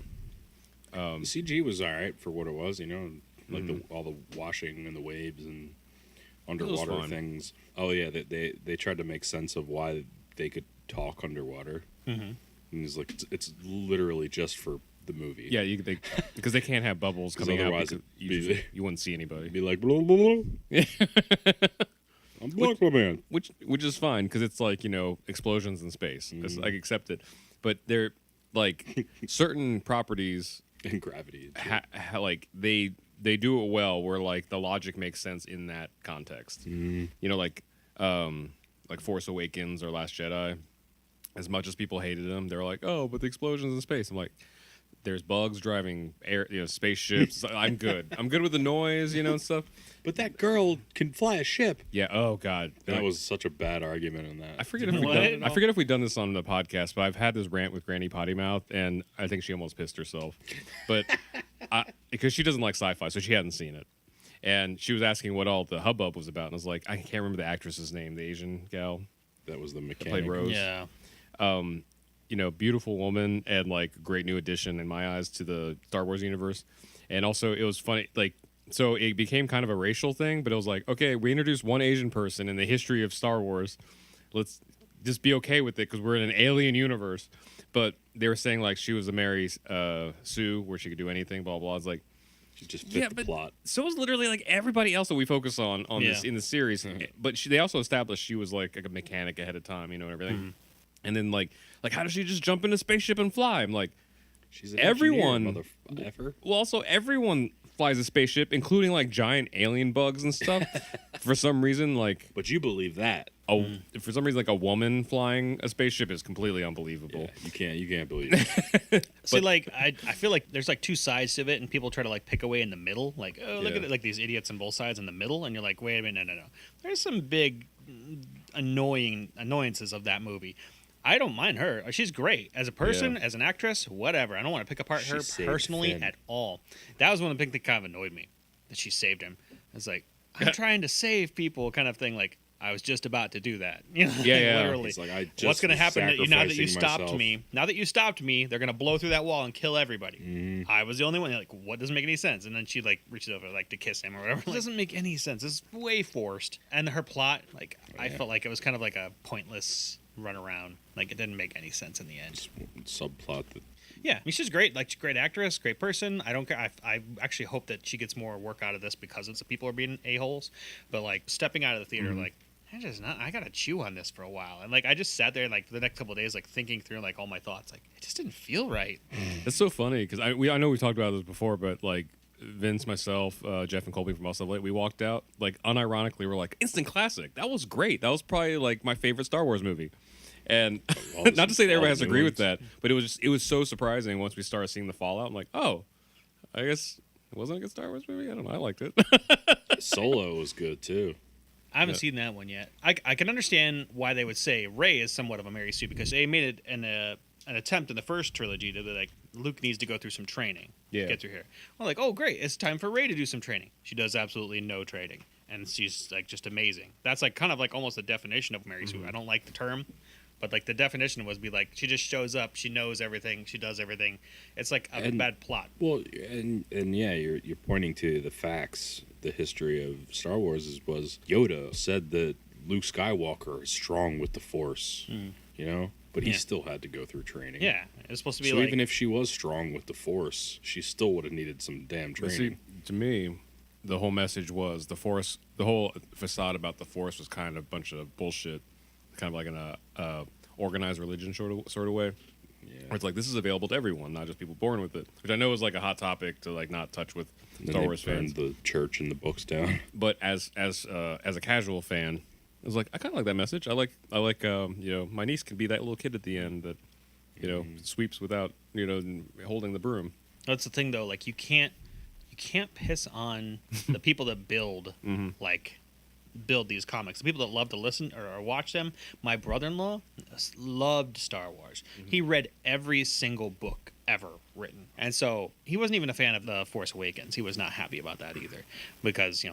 The CG was all right for what it was, like all the washing and the waves and underwater fun. things. Oh yeah, they tried to make sense of why they could talk underwater. And it's like it's literally just for the movie. Yeah, because they can't have bubbles 'Cause coming out otherwise because it'd be- you wouldn't see anybody. It'd be like blah blah blah. I'm Aquaman. Which is fine because it's like explosions in space. It's like accepted, but they're like certain properties And gravity. like they they do it well, where like the logic makes sense in that context. You know, like Force Awakens or Last Jedi. As much as people hated them, they're like, oh, but the explosions in space. I'm like, there's bugs driving spaceships. I'm good. I'm good with the noise, and stuff. But that girl can fly a ship. Yeah. Oh God, That was such a bad argument in that. I forget if we've done this on the podcast, but I've had this rant with Granny Potty Mouth, and I think she almost pissed herself. But because she doesn't like sci-fi, so she hadn't seen it, and she was asking what all the hubbub was about, and I was like, I can't remember the actress's name, the Asian gal That was the that mechanic. played Rose. Yeah. Beautiful woman and like great new addition in my eyes to the Star Wars universe. And also it was funny, like, so it became kind of a racial thing, but it was like, okay, we introduced one Asian person in the history of Star Wars. Let's just be okay with it because we're in an alien universe. But they were saying like she was a Mary Sue, where she could do anything, blah, blah. It's like, She just fit the plot. so is literally like everybody else that we focus on this in the series. But they also established she was like a mechanic ahead of time, and everything. And then like how does she just jump in a spaceship and fly? I'm like, She's an everyone. engineer, motherfucker. Well, also everyone flies a spaceship, including like giant alien bugs and stuff. For some reason, like But you believe that. for some reason, like a woman flying a spaceship is completely unbelievable. Yeah, you can't believe it. See, like I feel like there's like two sides to it, and people try to like pick away in the middle. Like, oh, look at it, like these idiots on both sides in the middle, and you're like, wait a minute, no. There's some big annoyances of that movie. I don't mind her. She's great as a person, as an actress, whatever. I don't want to pick apart her personally at all. That was one of the things that kind of annoyed me, that she saved him. It's like, I'm trying to save people, kind of thing. Like, I was just about to do that. Literally. It's like, I just What's going to happen now that you stopped myself. me? Now that you stopped me, they're going to blow through that wall and kill everybody. I was the only one. Like, what doesn't make any sense? And then she like reaches over like to kiss him or whatever. It doesn't make any sense. It's way forced. And her plot, like, I felt like it was kind of like a pointless run around. Like, it didn't make any sense in the end. Subplot that Yeah, I mean, she's great. Like, she's a great actress, great person. I don't care. I actually hope that she gets more work out of this because it's the people are being a-holes. But like stepping out of the theater, like, I gotta chew on this for a while. And like, I just sat there like the next couple of days, like thinking through like all my thoughts. Like, it just didn't feel right. It's so funny because I know we talked about this before, but like Vince, myself, Jeff, and Colby from All Stuff Late, we walked out like unironically. We're like, instant classic. That was great. That was probably like my favorite Star Wars movie. And not to say that everybody has to agree with that, but it was so surprising once we started seeing the fallout. I'm like, oh, I guess it wasn't a good Star Wars movie. I don't know. I liked it. Solo was good too. I haven't seen that one yet. I can understand why they would say Rey is somewhat of a Mary Sue because they made it an attempt in the first trilogy to be like, Luke needs to go through some training to get through here. Well, like, oh great, it's time for Rey to do some training. She does absolutely no training, and she's like just amazing. That's like kind of like almost the definition of Mary Sue. I don't like the term, but like the definition was be like she just shows up, she knows everything, she does everything. It's like a bad plot. Well, and yeah, you're pointing to the facts. The history of Star Wars was Yoda said that Luke Skywalker is strong with the Force, but he still had to go through training. Yeah, it was supposed to be so like, even if she was strong with the Force, she still would have needed some damn training. See, to me, the whole message was the Force. The whole facade about the Force was kind of a bunch of bullshit, kind of like in a organized religion sort of way. Yeah. Where it's like this is available to everyone, not just people born with it, which I know is like a hot topic to like not touch with Star Wars fans. The church and the books down. But as a casual fan, I was like, I kind of like that message. I like my niece can be that little kid at the end that sweeps without holding the broom. that's the thing though. Like you can't piss on the people that build these comics. The people that love to listen or watch them. My brother-in-law loved Star Wars. He read every single book ever written. And so he wasn't even a fan of The Force Awakens. He was not happy about that either because,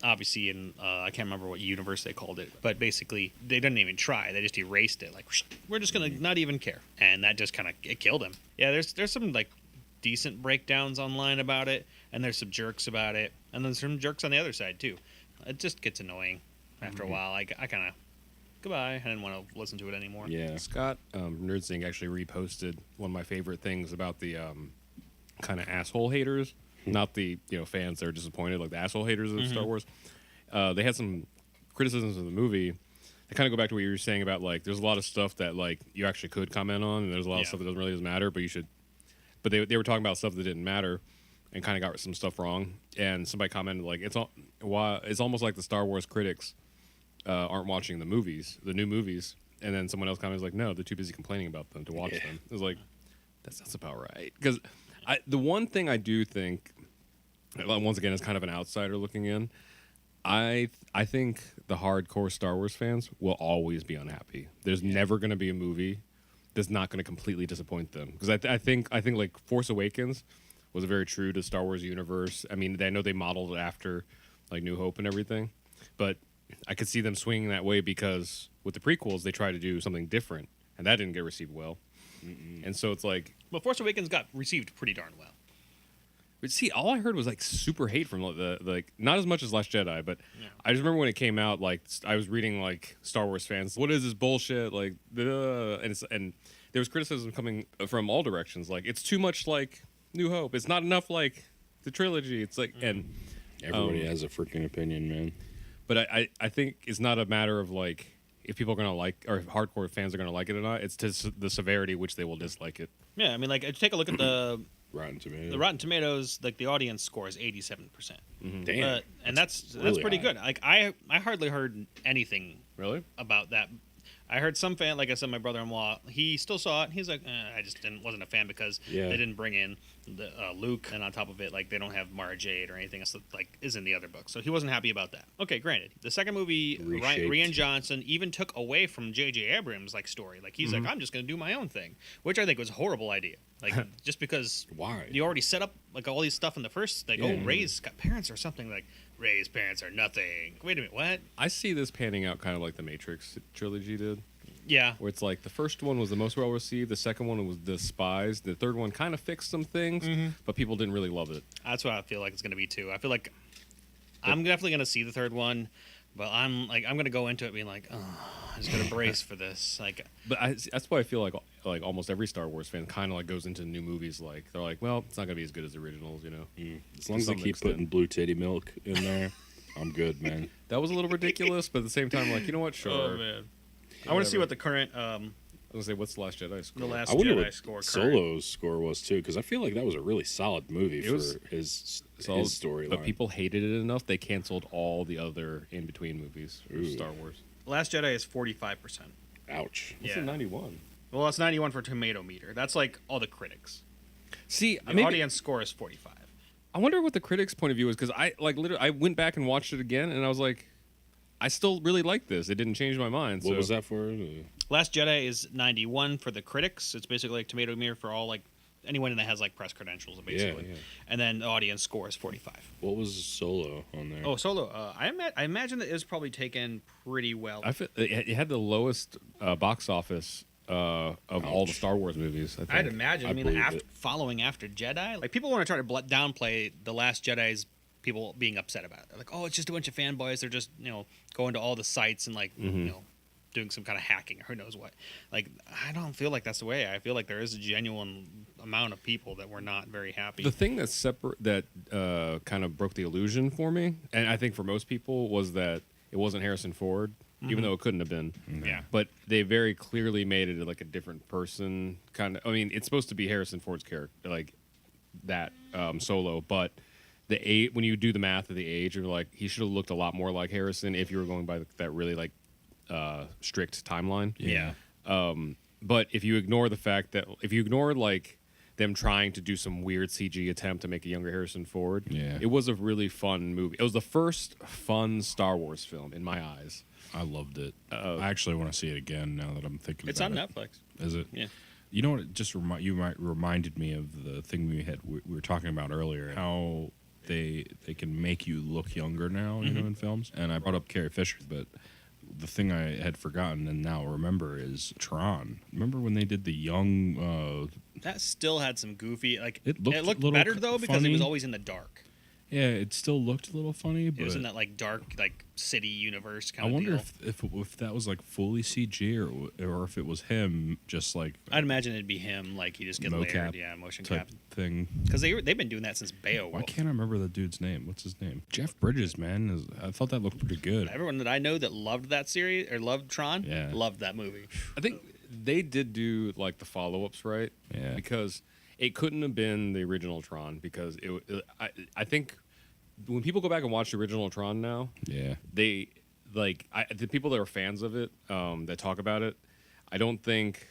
obviously in, I can't remember what universe they called it, but basically they didn't even try. They just erased it. Like, we're just going to not even care. And that just kind of, it killed him. Yeah, there's some like decent breakdowns online about it, and there's some jerks about it, and then some jerks on the other side too. It just gets annoying after a while. I kind of, goodbye. I didn't want to listen to it anymore. Yeah. Scott Nerdsing actually reposted one of my favorite things about the kind of asshole haters, not the fans that are disappointed, like the asshole haters of Star Wars. They had some criticisms of the movie. They kind of go back to what you were saying about like there's a lot of stuff that like you actually could comment on, and there's a lot of stuff that doesn't really matter, but you should. But they were talking about stuff that didn't matter. and kind of got some stuff wrong. And somebody commented like it's almost like the Star Wars critics aren't watching the new movies. And then someone else commented like, no, they're too busy complaining about them to watch them. It was like, that's about right. Because the one thing I do think, once again, as kind of an outsider looking in, I think the hardcore Star Wars fans will always be unhappy. There's never going to be a movie that's not going to completely disappoint them. Because I think like Force Awakens was very true to Star Wars universe. I mean, I know they modeled it after like New Hope and everything, but I could see them swinging that way because with the prequels they tried to do something different, and that didn't get received well. And so it's like, But Force Awakens got received pretty darn well. but see, all I heard was like super hate from the like not as much as Last Jedi, but I just remember when it came out, like I was reading like Star Wars fans, what is this bullshit? Like, and there was criticism coming from all directions, like it's too much like New Hope, it's not enough like the trilogy. It's like, and Everybody has a freaking opinion, man. but I think it's not a matter of like if people are gonna like or if hardcore fans are gonna like it or not. It's to the severity which they will dislike it. Yeah, I mean, like take a look at the Rotten Tomatoes. Rotten Tomatoes. Like the audience score is 87%. Damn. And that's really pretty high. good. Like I hardly heard anything Really? about that. I heard some fan, like I said, my brother-in-law, he still saw it. He's like, I just wasn't a fan because they didn't bring in the Luke, and on top of it, like they don't have Mara Jade or anything else that like is in the other book. So he wasn't happy about that. Okay, granted, the second movie, Reshaped. Rian Johnson even took away from J.J. Abrams' like story. Like he's like, I'm just gonna do my own thing, which I think was a horrible idea. Like just because Why? you already set up like all these stuff in the first, like Rey's got parents or something, like Rey's parents are nothing. Wait a minute, what? I see this panning out kind of like the Matrix trilogy did. Yeah. Where it's like the first one was the most well received, the second one was despised, the third one kind of fixed some things, but people didn't really love it. That's what I feel like it's going to be too. I feel like I'm definitely going to see the third one, but I'm going to go into it being like, oh, I'm just going to brace for this. Like, But that's why I feel like almost every Star Wars fan kind of like goes into new movies like they're like, well, it's not going to be as good as the originals, you know. As long as they some keep extent. putting blue titty milk in there, I'm good, man. That was a little ridiculous, but at the same time, like, you know what? Sure. man. I want to see what the current, I was gonna say, what's the Last Jedi score? the last I wonder Jedi what score. Solo's score was too, because I feel like that was a really solid movie for was his Solid, storyline. but people hated it enough they canceled all the other in between movies for Ooh. Star Wars. Last Jedi is 45%. Ouch. It's Yeah. in 91. Well, it's 91 for tomato meter. That's like all the critics. See, The maybe, audience score is 45. I wonder what the critics' point of view is, because I like literally I went back and watched it again, and I was like, I still really like this. It didn't change my mind. What so. was that for? Last Jedi is 91 for the critics. It's basically like tomato meter for all like anyone that has like press credentials, basically. Yeah. And then the audience score is 45. What was Solo on there? Oh, Solo. I imagine that it was probably taken pretty well. I feel, it had the lowest box office of all the Star Wars movies. I think. I'd imagine. I mean, believe after, it. following after Jedi, like people want to try to downplay the Last Jedi's people being upset about it. They're like, oh, it's just a bunch of fanboys. They're just going to all the sites and like doing some kind of hacking or who knows what. Like, I don't feel like that's the way. I feel like there is a genuine amount of people that were not very happy. The thing that kind of broke the illusion for me, and I think for most people, was that it wasn't Harrison Ford, even though it couldn't have been. Yeah. But they very clearly made it like a different person. Kind of. I mean, it's supposed to be Harrison Ford's character, like that Solo, but when you do the math of the age, you're like, he should have looked a lot more like Harrison if you were going by that really like strict timeline. Yeah. But if you ignore the fact that like them trying to do some weird CG attempt to make a younger Harrison Ford, it was a really fun movie. It was the first fun Star Wars film in my eyes. I loved it. I actually want to see it again now that I'm thinking It's about on it. Netflix. Is it? Yeah. You know what? It just reminded me of the thing we were talking about earlier. How they can make you look younger now, you know, in films. And I brought up Carrie Fisher, but the thing I had forgotten and now remember is Tron. Remember when they did the young? That still had some goofy, like It looked a little better though because it was funny. always in the dark. Yeah, it still looked a little funny, but It was in that like dark, like city universe I kind of wonder deal. if that was like fully CG or if it was him just like I'd imagine it'd be him, like he just get mocap layered, motion type cap. thing. Because they've been doing that since Beowulf. Why can't I remember the dude's name? What's his name? Jeff Bridges, man. I thought that looked pretty good. Everyone that I know that loved that series or loved Tron, Yeah. loved that movie. I think they did do like the follow-ups right, Yeah. because It couldn't have been the original Tron because I think when people go back and watch the original Tron now, Yeah. they the people that are fans of it that talk about it. I don't think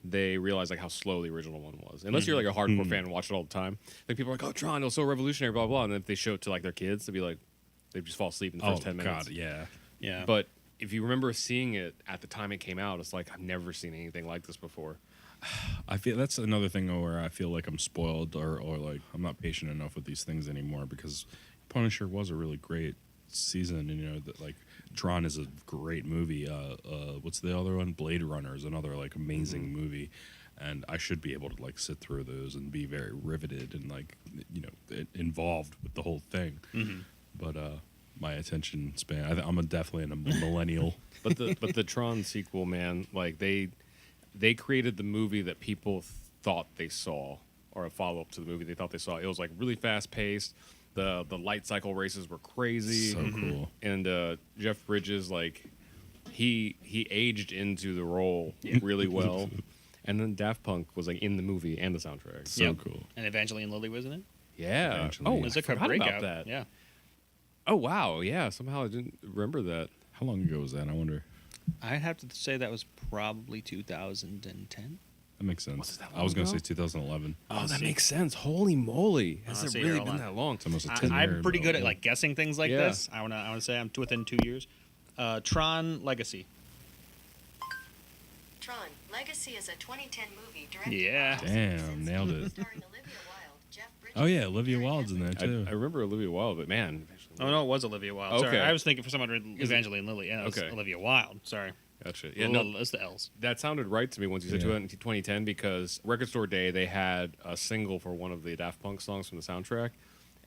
they realize like how slow the original one was. Unless you're like a hardcore fan and watch it all the time. Like people are like, "Oh, Tron, it was so revolutionary," blah blah. And then if they show it to like their kids, they'd be like, they just fall asleep in the first 10 minutes. God, yeah. Yeah. But if you remember seeing it at the time it came out, it's like I've never seen anything like this before. I feel that's another thing where I feel like I'm spoiled or like I'm not patient enough with these things anymore because Punisher was a really great season, and you know that like Tron is a great movie. What's the other one? Blade Runner is another like amazing movie, and I should be able to like sit through those and be very riveted and like involved with the whole thing. But my attention span, I'm definitely a millennial. But the Tron sequel, man, like they created the movie that people thought they saw, or a follow up to the movie they thought they saw. It was like really fast paced. The light cycle races were crazy. So cool. And Jeff Bridges, like he aged into the role really well. And then Daft Punk was like in the movie and the soundtrack. So cool. And Evangeline Lilly was in it. Yeah. Eventually. Oh, It was like I her forgot breakout. about that. Yeah. Oh wow, yeah. Somehow I didn't remember that. How long ago was that? I wonder. I'd have to say that was probably 2010. That makes sense. Was it that I was long going to ago? say 2011. Oh, that makes sense. Holy moly. Has Honestly, it really hold been on. that long? It's almost a 10 I'm pretty good at like guessing things like Yeah. this. I wanna say I'm within 2 years. Tron Legacy. Tron Legacy is a 2010 movie directed Yeah. by Damn, nailed it. starring Olivia Wilde, Jeff Bridges, Oh yeah, Olivia Gary Wilde's in there Edwards. too. I remember Olivia Wilde, but man. Oh no, it was Olivia Wilde. Sorry, Okay. I was thinking for someone Evangeline Lilly, and it was Okay. Olivia Wilde. Sorry. Gotcha. Yeah, Yeah, no, it's the L's. that sounded right to me once you said Yeah. 2010 because Record Store Day, they had a single for one of the Daft Punk songs from the soundtrack.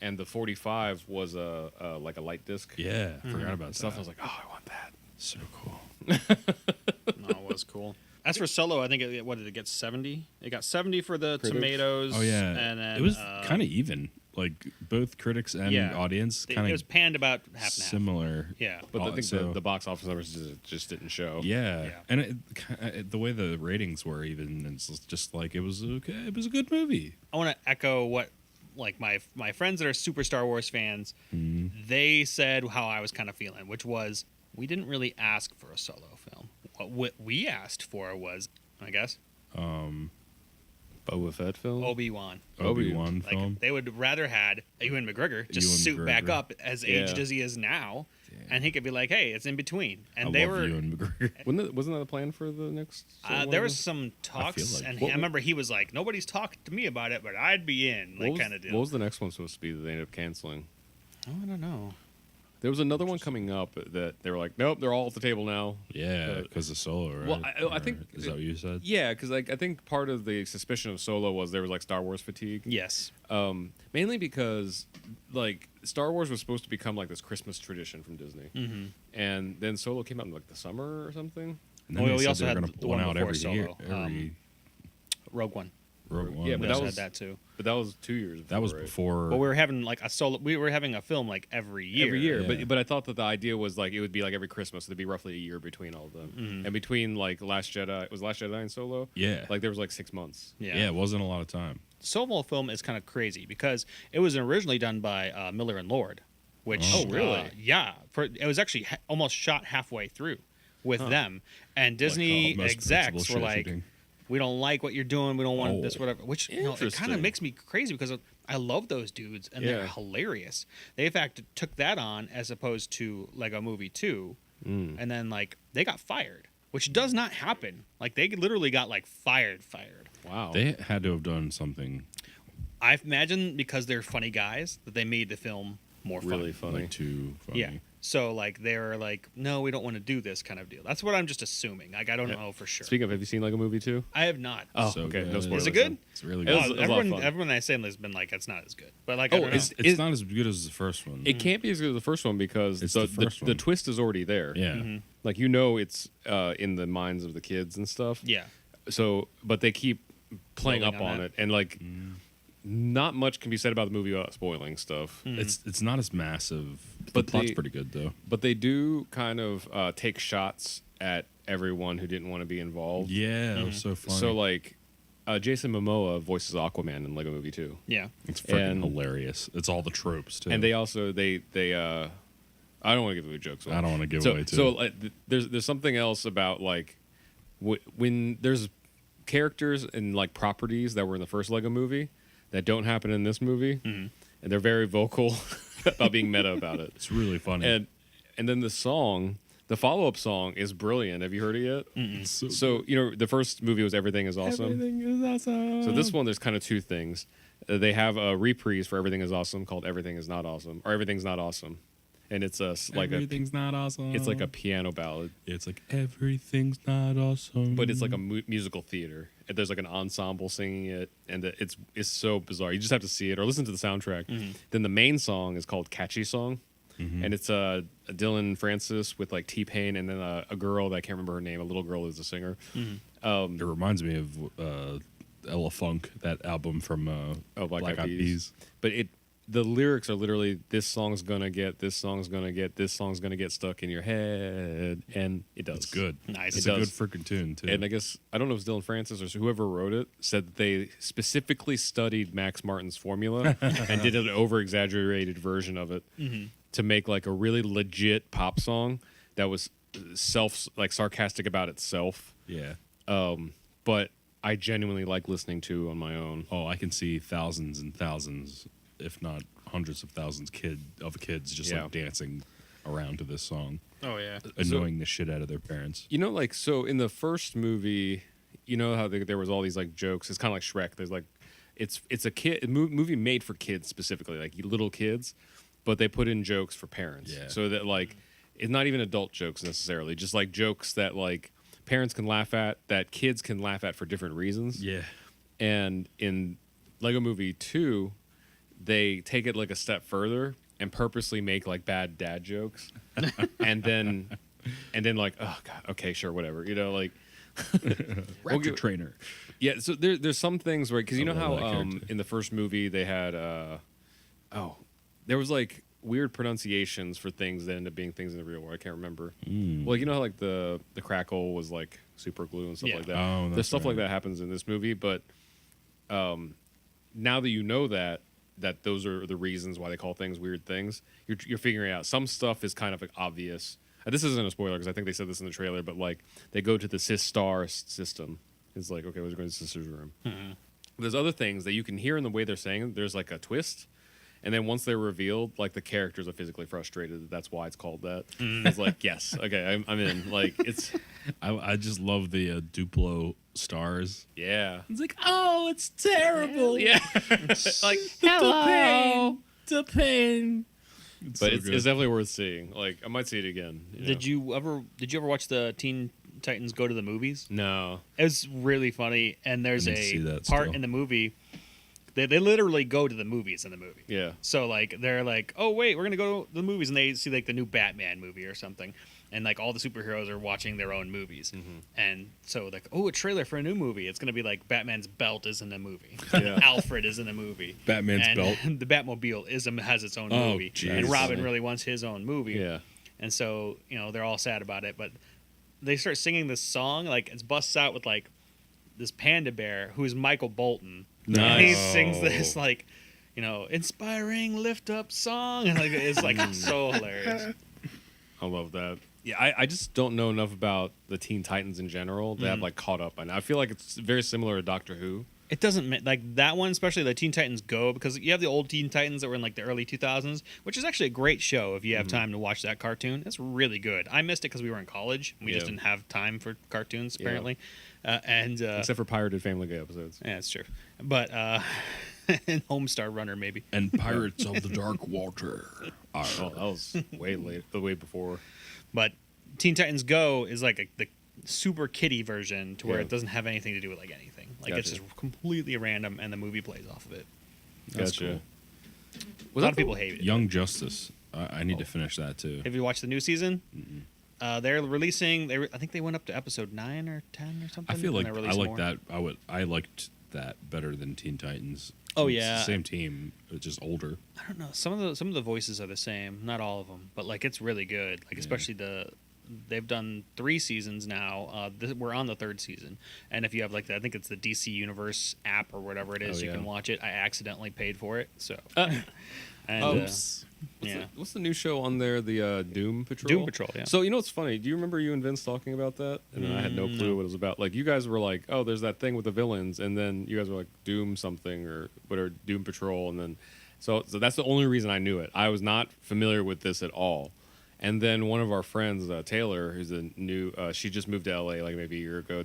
And the 45 was like a light disc. Yeah, forgot about Stuff. that. I was like, oh, I want that. So cool. No, it was cool. As for Solo, I think what did it get? 70. It got 70 for the Critics? tomatoes. Oh yeah, and then it was kind of even. Like both critics and yeah. audience It kind was of panned about half and half. similar. Yeah. But I think so- the box office numbers just didn't show. Yeah, Yeah. and the way the ratings were, even it's just like it was okay. It was a good movie. I want to echo what like my friends that are super Star Wars fans, they said how I was kind of feeling, which was we didn't really ask for a Solo film. What we asked for was, I guess, Boba Fett film? Obi-Wan. Obi-Wan Like film. they would rather had Ewan McGregor just Ewan suit back McGregor. up as aged Yeah. as he is now, and he could be like, "Hey, it's in between." And I they love were Ewan McGregor. Wasn't that the plan for the next? there was some talks, feel like- and What- I remember he was like, "Nobody's talked to me about it, but I'd be in," like kind of deal. What was the next one supposed to be that they ended up canceling? Oh, I don't know. There was another one coming up that they were like, nope, they're all at the table now. Yeah, because of Solo, right? Well, I think Or is that what you said? Yeah, because like I think part of the suspicion of Solo was there was like Star Wars fatigue. Yes. Mainly because like Star Wars was supposed to become like this Christmas tradition from Disney, and then Solo came out in like the summer or something. And then Oh, they we said also they were had going to the one one out before every year. Solo, Every Rogue One. Rogue One. Yeah, We but also that had was that too. But that was 2 years. that was right? before. But we were having like a solo. We were having a film like every year. Every year, Yeah. but I thought that the idea was like it would be like every Christmas. So there'd be roughly a year between all of them, and between like Last Jedi was Last Jedi and Solo. Yeah. like there was like 6 months. yeah, it wasn't a lot of time. Solo film is kind of crazy because it was originally done by Miller and Lord, which Oh, really? yeah, it was actually almost shot halfway through with them, and Disney Like, most execs principal were shit like, shooting. "We don't like what you're doing. We don't want Oh. this, whatever." Which you know, it kind Interesting. of makes me crazy because I love those dudes and they're Yeah. hilarious. They in fact took that on as opposed to Lego Movie 2, and then like they got fired, which does not happen. Like they literally got like fired. Wow. They had to have done something I imagine because they're funny guys that they made the film more really fun. funny. like too funny. Yeah. So like they're like, no, we don't want to do this kind of deal. That's what I'm just assuming. Like I don't know for sure. Speaking of, have you seen like a movie too? I have not. Oh, So okay. good. No Is it spoilers. good? then. It's really It good. was- a lot of fun. Everyone I say has been like, it's not as good. But like, Oh, I don't know. It's not as good as the first one. It can't be as good as the first one because It's the, the first the one. twist is already there. yeah. Like it's in the minds of the kids and stuff. Yeah. So, but they keep playing Building up on on that. it, and like, not much can be said about the movie without spoiling stuff. It's not as massive. But the plot's they- pretty good though. But they do kind of take shots at everyone who didn't want to be involved. Yeah, it was so funny. So like, Jason Momoa voices Aquaman in Lego Movie 2. Yeah. It's freaking And- hilarious. It's all the tropes too. And they also they I don't want to give away jokes. I don't want to give so, away too. So there's something else about like when there's characters and like properties that were in the first Lego movie that don't happen in this movie, and they're very vocal about being meta about it. it's really funny. And then the song, the follow-up song is brilliant. Have you heard it yet? It's So you know the first movie was Everything Is Awesome. Everything is awesome. So this one, there's kind of two things. They have a reprise for Everything Is Awesome called Everything Is Not Awesome, or Everything's Not Awesome, and it's everything's not awesome. it's like a piano ballad, It's like everything's not awesome. but it's like a musical theater. And there's like an ensemble singing it, and it's so bizarre. You just have to see it or listen to the soundtrack. Then the main song is called Catchy Song, and it's Dylan Francis with like T-Pain, and then a girl that I can't remember her name. A little girl is the singer. It reminds me of Ella Funk, that album from Black Eyed Eyed Peas. But the lyrics are literally, this song's gonna get, this song's gonna get, this song's gonna get stuck in your head, and it does. It's good. Nice. It's It a good does. freaking tune too. And I guess, I don't know if it's Dylan Francis or whoever wrote it, said that they specifically studied Max Martin's formula and did an over-exaggerated version of it to make like a really legit pop song that was sarcastic about itself. yeah. But I genuinely like listening to on my own. Oh, I can see thousands and thousands, if not hundreds of thousands, kids just Yeah. like dancing around to this song, Oh yeah. annoying the shit out of their parents. You know, like, so in the first movie, you know how there was all these like jokes. It's kind of like Shrek. There's like, it's a movie made for kids specifically, like little kids, but they put in jokes for parents. Yeah. So that like, it's not even adult jokes necessarily, just like jokes that like parents can laugh at, that kids can laugh at for different reasons. Yeah. And in Lego Movie 2, they take it like a step further and purposely make like bad dad jokes, and then like, oh god, okay, sure, whatever, you know, like Raptor Trainer. yeah. So there's some things where, because you I know love how that character. in the first movie they had there was like weird pronunciations for things that end up being things in the real world. I can't remember. Well, you know how like the crackle was like super glue and stuff Yeah. like that. Oh, There's that's stuff like right. that happens in this movie, but now that you know that those are the reasons why they call things weird things, you're figuring out some stuff is kind of like obvious. This isn't a spoiler because I think they said this in the trailer, but like they go to the Sis-Star system. It's like, okay, we're going to sister's room. There's other things that you can hear in the way they're saying it. There's like a twist. And then once they're revealed, like the characters are physically frustrated. That's why it's called that. It's like, yes, okay, I'm in. Like, it's, I just love the Duplo stars. yeah. It's like, oh, it's terrible. Yeah. Like, Hello. The pain. but it's definitely worth seeing. Like, I might see it again. Did you ever watch the Teen Titans Go to the Movies? No. It was really funny, and there's I need to see a that part still. in the movie. They literally go to the movies in the movie. Yeah. So like they're like, oh wait, we're gonna go to the movies, and they see like the new Batman movie or something, and like all the superheroes are watching their own movies, and so like, oh, a trailer for a new movie. It's gonna be like Batman's belt is in the movie, Yeah. Alfred is in the movie, Batman's and belt? the Batmobile has its own Oh, movie, jeez. and Robin really wants his own movie. Yeah. And so, they're all sad about it, but they start singing this song, like it busts out with like this panda bear who is Michael Bolton. And he Nice. sings this like, inspiring lift up song, and like it's like so hilarious. I love that. Yeah, I just don't know enough about the Teen Titans in general to have like caught up on. I feel like it's very similar to Doctor Who. It doesn't like that one, especially the Teen Titans Go, because you have the old Teen Titans that were in like the early 2000s, which is actually a great show if you have time to watch that cartoon. It's really good. I missed it because we were in college. We just Yeah. didn't have time for cartoons Yeah. apparently, Except for pirated Family Guy episodes. yeah, it's true. But and Homestar Runner maybe. And Pirates of the Dark Water. Oh, that was way late, the way before. But Teen Titans Go is like the super kiddie version to where Yeah. it doesn't have anything to do with like anything. Like it's Gotcha. just completely random, and the movie plays off of it. That's Gotcha. A lot of people hate it. Young Justice. I need to finish that too. Have you watched the new season? They're releasing. I think they went up to episode 9 or 10 or something. I feel and like they're I releasing like more. that. I liked that better than Teen Titans. Oh, It's yeah. the same team, it's just older. I don't know. Some of the voices are the same. Not all of them, but like it's really good. Like especially the they've done 3 seasons now. We're on the 3rd season, and if you have like I think it's the DC Universe app or whatever it is, you can watch it. I accidentally paid for it, so. Oops. Yeah. What's the new show on there? The Doom Patrol. Doom Patrol. Yeah. So you know what's funny? Do you remember you and Vince talking about that? And then I had no clue what it was about. Like you guys were like, "Oh, there's that thing with the villains," and then you guys were like, "Doom something" or whatever, Doom Patrol, and then so that's the only reason I knew it. I was not familiar with this at all. And then one of our friends, Taylor, who's a new, she just moved to LA like maybe a year ago.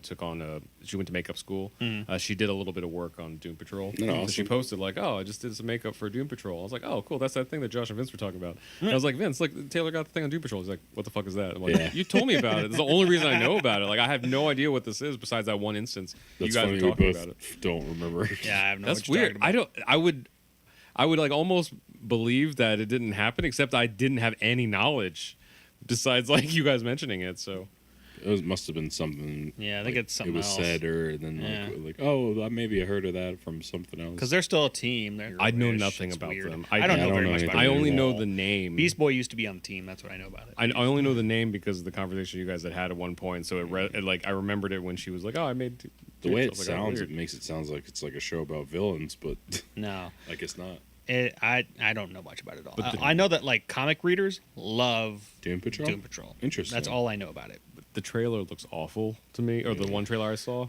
She went to makeup school. She did a little bit of work on Doom Patrol. No, So awesome. she posted like, "Oh, I just did some makeup for Doom Patrol." I was like, "Oh, cool, that's that thing that Josh and Vince were talking about." And I was like, "Vince, like Taylor got the thing on Doom Patrol." He's like, "What the fuck is that?" I'm like, Yeah. "You told me about it. It's the only reason I know about it. Like, I have no idea what this is besides that one instance That's you guys funny. were We talking both about it." don't remember. Yeah, I have no. That's what you're weird. talking about. I would like almost believe that it didn't happen, except I didn't have any knowledge besides like you guys mentioning it. So Must have been something. Yeah, I think like, it's something it was else. said, or then Yeah. like, oh, maybe I heard of that from something else. Because they're still a team. I know They're-ish. nothing It's about weird. them. I don't I know don't very know much about anything it. I only at know all. the name. Beast Boy used to be on the team. That's what I know about it. I only know the name because of the conversation you guys had at one point. So like I remembered it when she was like, "Oh, I made." the way I it was like, "Oh, sounds, weird." it makes it sound like it's like a show about villains, but No, I guess not. I don't know much about it at all. But the- I know that like comic readers love Doom Patrol. Doom Patrol. Interesting. That's all I know about it. The trailer looks awful to me, or the one trailer I saw.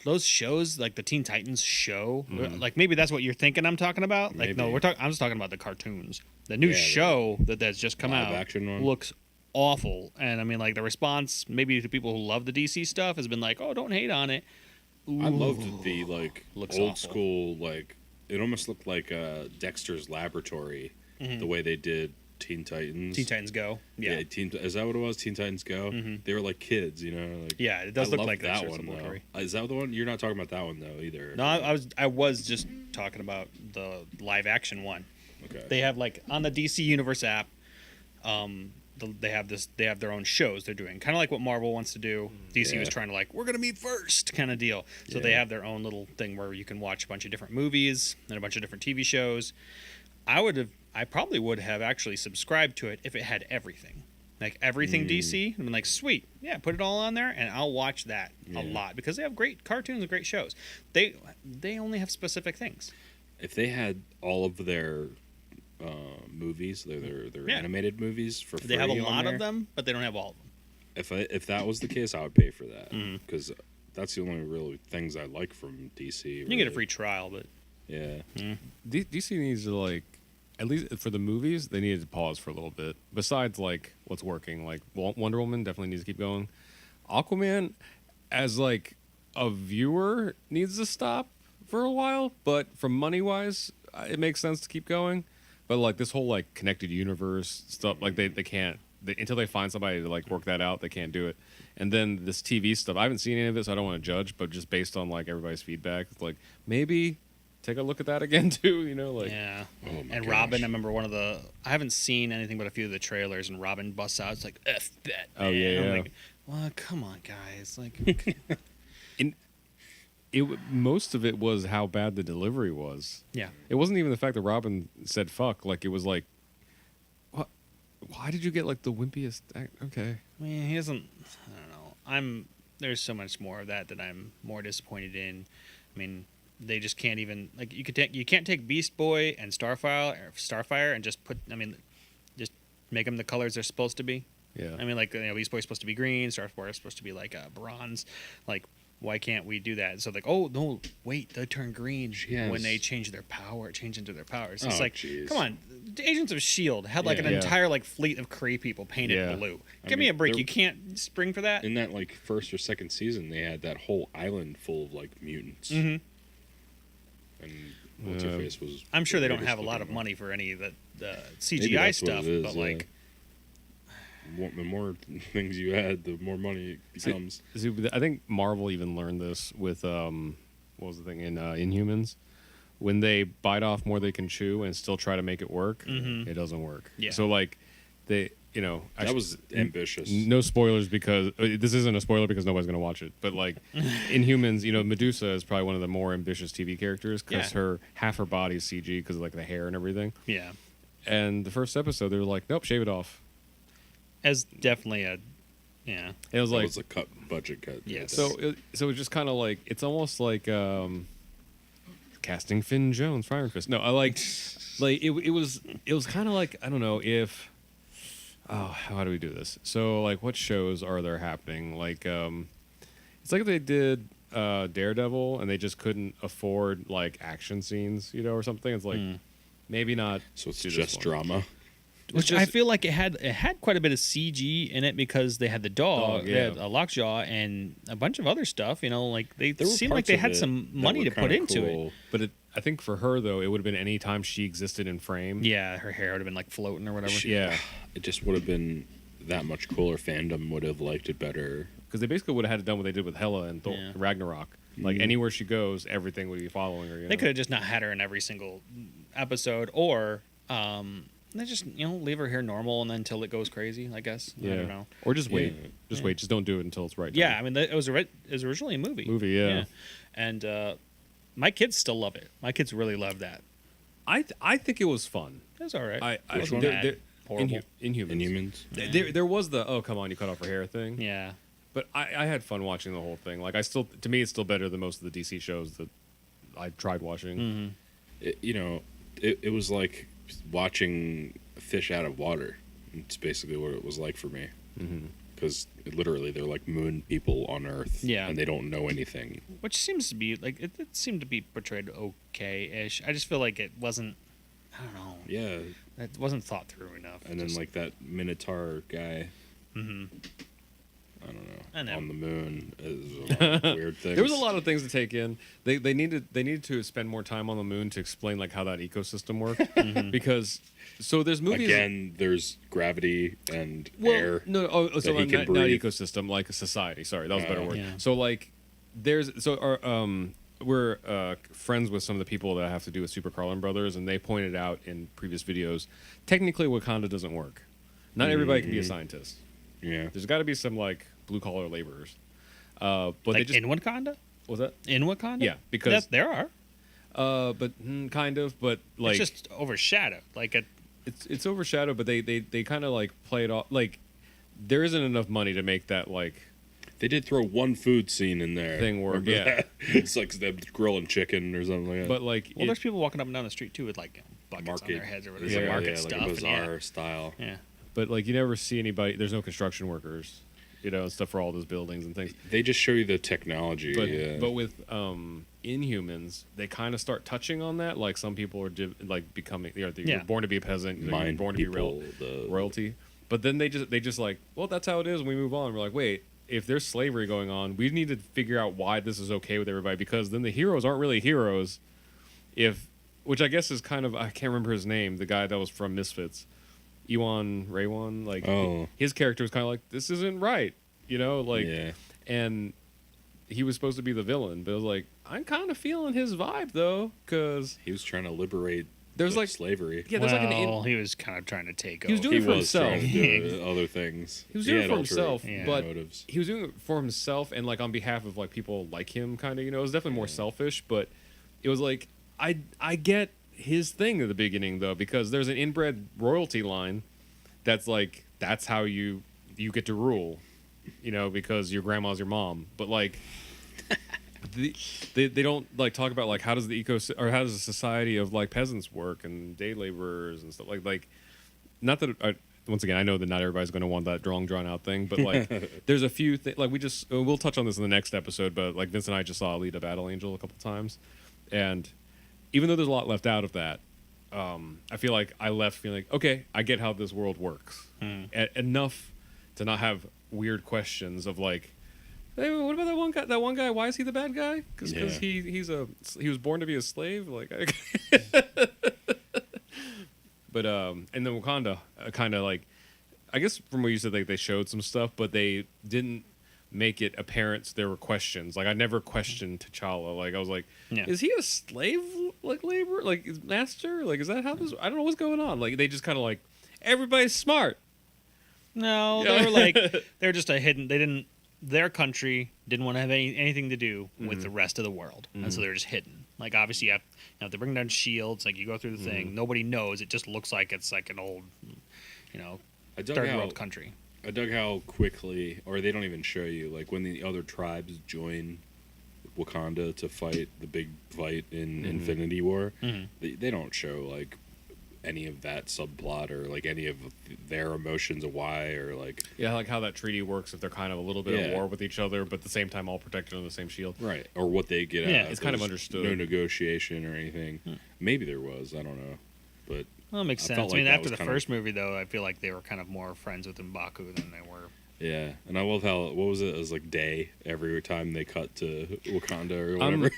Those shows, like the Teen Titans show, like maybe that's what you're thinking I'm talking about. Like no, Maybe. I'm just talking about the cartoons. The new Yeah, show that's just come live out action one? looks awful, and I mean like the response maybe to people who love the DC stuff has been like, oh, don't hate on it. I loved the like Looks old awful. school, like it almost looked like Dexter's Laboratory, the way they did Teen Titans. Teen Titans Go. Yeah. Is that what it was? Teen Titans Go. They were like kids, you know. Like, Yeah, it does I look loved like that Dexter's one. Though. Laboratory. Is that the one? You're not talking about that one though either. No, I was just talking about the live action one. Okay. They have like on the DC Universe app, they have their own shows they're doing, kind of like what Marvel wants to do. DC was Yeah. trying to like, we're gonna meet first kind of deal. So they Yeah. have their own little thing where you can watch a bunch of different movies and a bunch of different TV shows. I probably would have actually subscribed to it if it had everything. Like everything DC, I'm like, sweet, yeah, put it all on there, and I'll watch that a lot because they have great cartoons and great shows. They only have specific things. If they had all of their movies, their Yeah. animated movies for free, They have a on lot there, of them, but they don't have all of them. If that was the case, I would pay for that because that's the only real things I like from DC. You can get a free trial, but Yeah. DC needs to like, at least for the movies, they needed to pause for a little bit. Besides like what's working, like Wonder Woman definitely needs to keep going. Aquaman, as like a viewer, needs to stop for a while. But from money wise, it makes sense to keep going. But like this whole like connected universe stuff, like they can't until they find somebody to like work that out, they can't do it. And then this TV stuff, I haven't seen any of it, so I don't want to judge. But just based on like everybody's feedback, it's like maybe take a look at that again too. You know, like yeah. Oh my And gosh. Robin, I remember I haven't seen anything but a few of the trailers, and Robin busts out. It's like, F that. Oh, man." yeah, I'm yeah. like, well, come on, guys. Like, most of it was how bad the delivery was. yeah. It wasn't even the fact that Robin said fuck. Like it was like, what? Why did you get like the wimpiest? Okay. I mean, he doesn't. I don't know. There's so much more of that I'm more disappointed in. I mean, they just can't even like you can't take Beast Boy and Starfire and just just make them the colors they're supposed to be. Yeah. I mean, like Beast Boy's supposed to be green, Starfire is supposed to be like bronze. Like, why can't we do that? So like, oh no, wait, they turn green Yes. when they change into their powers. It's Oh, like, jeez. come on, the Agents of Shield had like Yeah. an Yeah. entire like fleet of Kree people painted Yeah. blue. I Give me mean, a break. they're- You can't spring for that. In that like first or second season, they had that whole island full of like mutants. Mhm. And what's her face was. I'm sure they the don't have a biggest lot of looking money for any of the Maybe CGI that's what stuff, it is, but yeah. like, The more things you add, the more money it becomes. See, I think Marvel even learned this with what was the thing in Inhumans, when they bite off more they can chew and still try to make it work, it doesn't work. Yeah. So like they, That was ambitious. No spoilers because this isn't a spoiler because nobody's gonna watch it. But like Inhumans, Medusa is probably one of the more ambitious TV characters because Yeah. half her body is CG because of like the hair and everything. yeah, And the first episode, they were like, nope, shave it off. as definitely a Yeah. It was That like was a budget cut. Yes. so it's just kind of like it's almost like casting Finn Jones, for Iron Fist. No, I like it was kind of like I don't know if how do we do this? So like what shows are there happening? Like it's like they did Daredevil and they just couldn't afford like action scenes, you know, or something. It's like maybe not. So it's do this just one. drama. Which just- I feel like it had quite a bit of CG in it because they had the dog, Dog, they yeah. had a lockjaw, and a bunch of other stuff. You know, like they There were seemed like parts they of had it some that money were to put kinda into it. cool. But I think for her though, it would have been any time she existed in frame. Yeah, her hair would have been like floating or whatever. Yeah. It just would have been that much cooler. Fandom would have liked it better. Because they basically would have had it done what they did with Hela and Yeah. Ragnarok. Like anywhere she goes, everything would be following her. You They know? could have just not had her in every single episode, or they just leave her here normal and then until it goes crazy. I guess. I don't know. Or just wait. Yeah. Just wait. Just don't do it until it's right. Yeah, I time. mean, it was originally a movie. Yeah. And my kids still love it. My kids really love that. I think it was fun. It was all right. I It wasn't there- bad. there- Horrible. Inhumans. Inhumans. There was the oh come on you cut off her hair thing. Yeah. But I had fun watching the whole thing. Like to me it's still better than most of the DC shows that I tried watching. Mm-hmm. It was like watching fish out of water. It's basically what it was like for me. Because literally they're like moon people on Earth. Yeah. And they don't know anything. Which seems to be like it seemed to be portrayed okay-ish. I just feel like it wasn't. I don't know. Yeah. It wasn't thought through enough. And then like that Minotaur guy. hmm I don't know. I know. On the moon. Is a lot of weird things. There was a lot of things to take in. They needed to spend more time on the moon to explain like how that ecosystem worked because so there's movies Again, there's gravity and well, air. No, so that he can not breathe. ecosystem, like a society. Sorry, that was a better word. Yeah. So like, we're friends with some of the people that have to do with Super Carlin Brothers, and they pointed out in previous videos, technically Wakanda doesn't work. Not everybody can be a scientist. Yeah. There's got to be some like blue collar laborers. But they Like just in Wakanda? was that. In Wakanda? Yeah, because- there are. But kind of, but like It's just overshadowed. Like it's overshadowed, but they kind of like play it off like there isn't enough money to make that like They did throw one food scene in there. Thing work, Remember yeah. that? It's like them grilling chicken or something like that. but like well, there's people walking up and down the street too with like buckets on their heads or whatever. Yeah, Some market yeah, stuff. like a and bizarre style. yeah. but like you never see anybody. There's no construction workers, you know, and stuff for all those buildings and things. They just show you the technology. But yeah. but with Inhumans, they kind of start touching on that. Like some people are like becoming, you're Yeah. born to be a peasant, you're Mind born to people, be the royalty. But then they just like, well, that's how it is. And we move on. We're like, wait, if there's slavery going on, we need to figure out why this is okay with everybody because then the heroes aren't really heroes. Which I guess is kind of I can't remember his name, the guy that was from Misfits, Ewan Raywan. Like his character was kind of like this isn't right, you know, like yeah. and he was supposed to be the villain, but it was like I'm kind of feeling his vibe though, because He was trying to liberate there's like slavery. yeah, there's like Well, he was kind of trying to take He was over. doing He it for was himself. trying to do other things. He was doing it had for ulterior himself, Yeah. but motives. he was doing it for himself and like on behalf of like people like him, kind of. You know, it was definitely more selfish, but it was like I get his thing at the beginning though because there's an inbred royalty line that's like that's how you get to rule, you know, because your grandma's your mom, but like. They don't like talk about like how does the how does the society of like peasants work and day laborers and stuff like not that once again I know that not everybody's going to want that drawn out thing but like there's a few things like we'll touch on this in the next episode but like Vince and I just saw Alita Battle Angel a couple times and even though there's a lot left out of that I feel like I left feeling like okay I get how this world works enough to not have weird questions of like hey, what about that one guy? That one guy, why is he the bad guy? Because Yeah. he was born to be a slave. Like, but and then Wakanda kind of like, I guess from what you said, like they showed some stuff, but they didn't make it apparent there were questions. Like I never questioned T'Challa. Like I was like, Yeah. is he a slave like labor? Like is master? Like is that how this? I don't know what's going on. Like they just kind of like everybody's smart. No, they were like they're just a hidden. They didn't. Their country didn't want to have anything to do with the rest of the world, and so they're just hidden. Like obviously, if they bring down shields, like you go through the thing, nobody knows. It just looks like it's like an old, I dug third out world country. I dug how quickly, or they don't even show you, like when the other tribes join Wakanda to fight the big fight in Infinity War, they don't show like any of that subplot or like any of their emotions of why or like like how that treaty works if they're kind of a little bit at war with each other, but at the same time all protected under the same shield. right, or what they get Yeah, out. it's kind of There's understood. No negotiation or anything. Maybe there was, I don't know, but Well, it makes I sense. felt I mean, like that after was the kind of- first movie, though, I feel like they were kind of more friends with M'Baku than they were. yeah, and I love how what was it? It was like day every time they cut to Wakanda or whatever.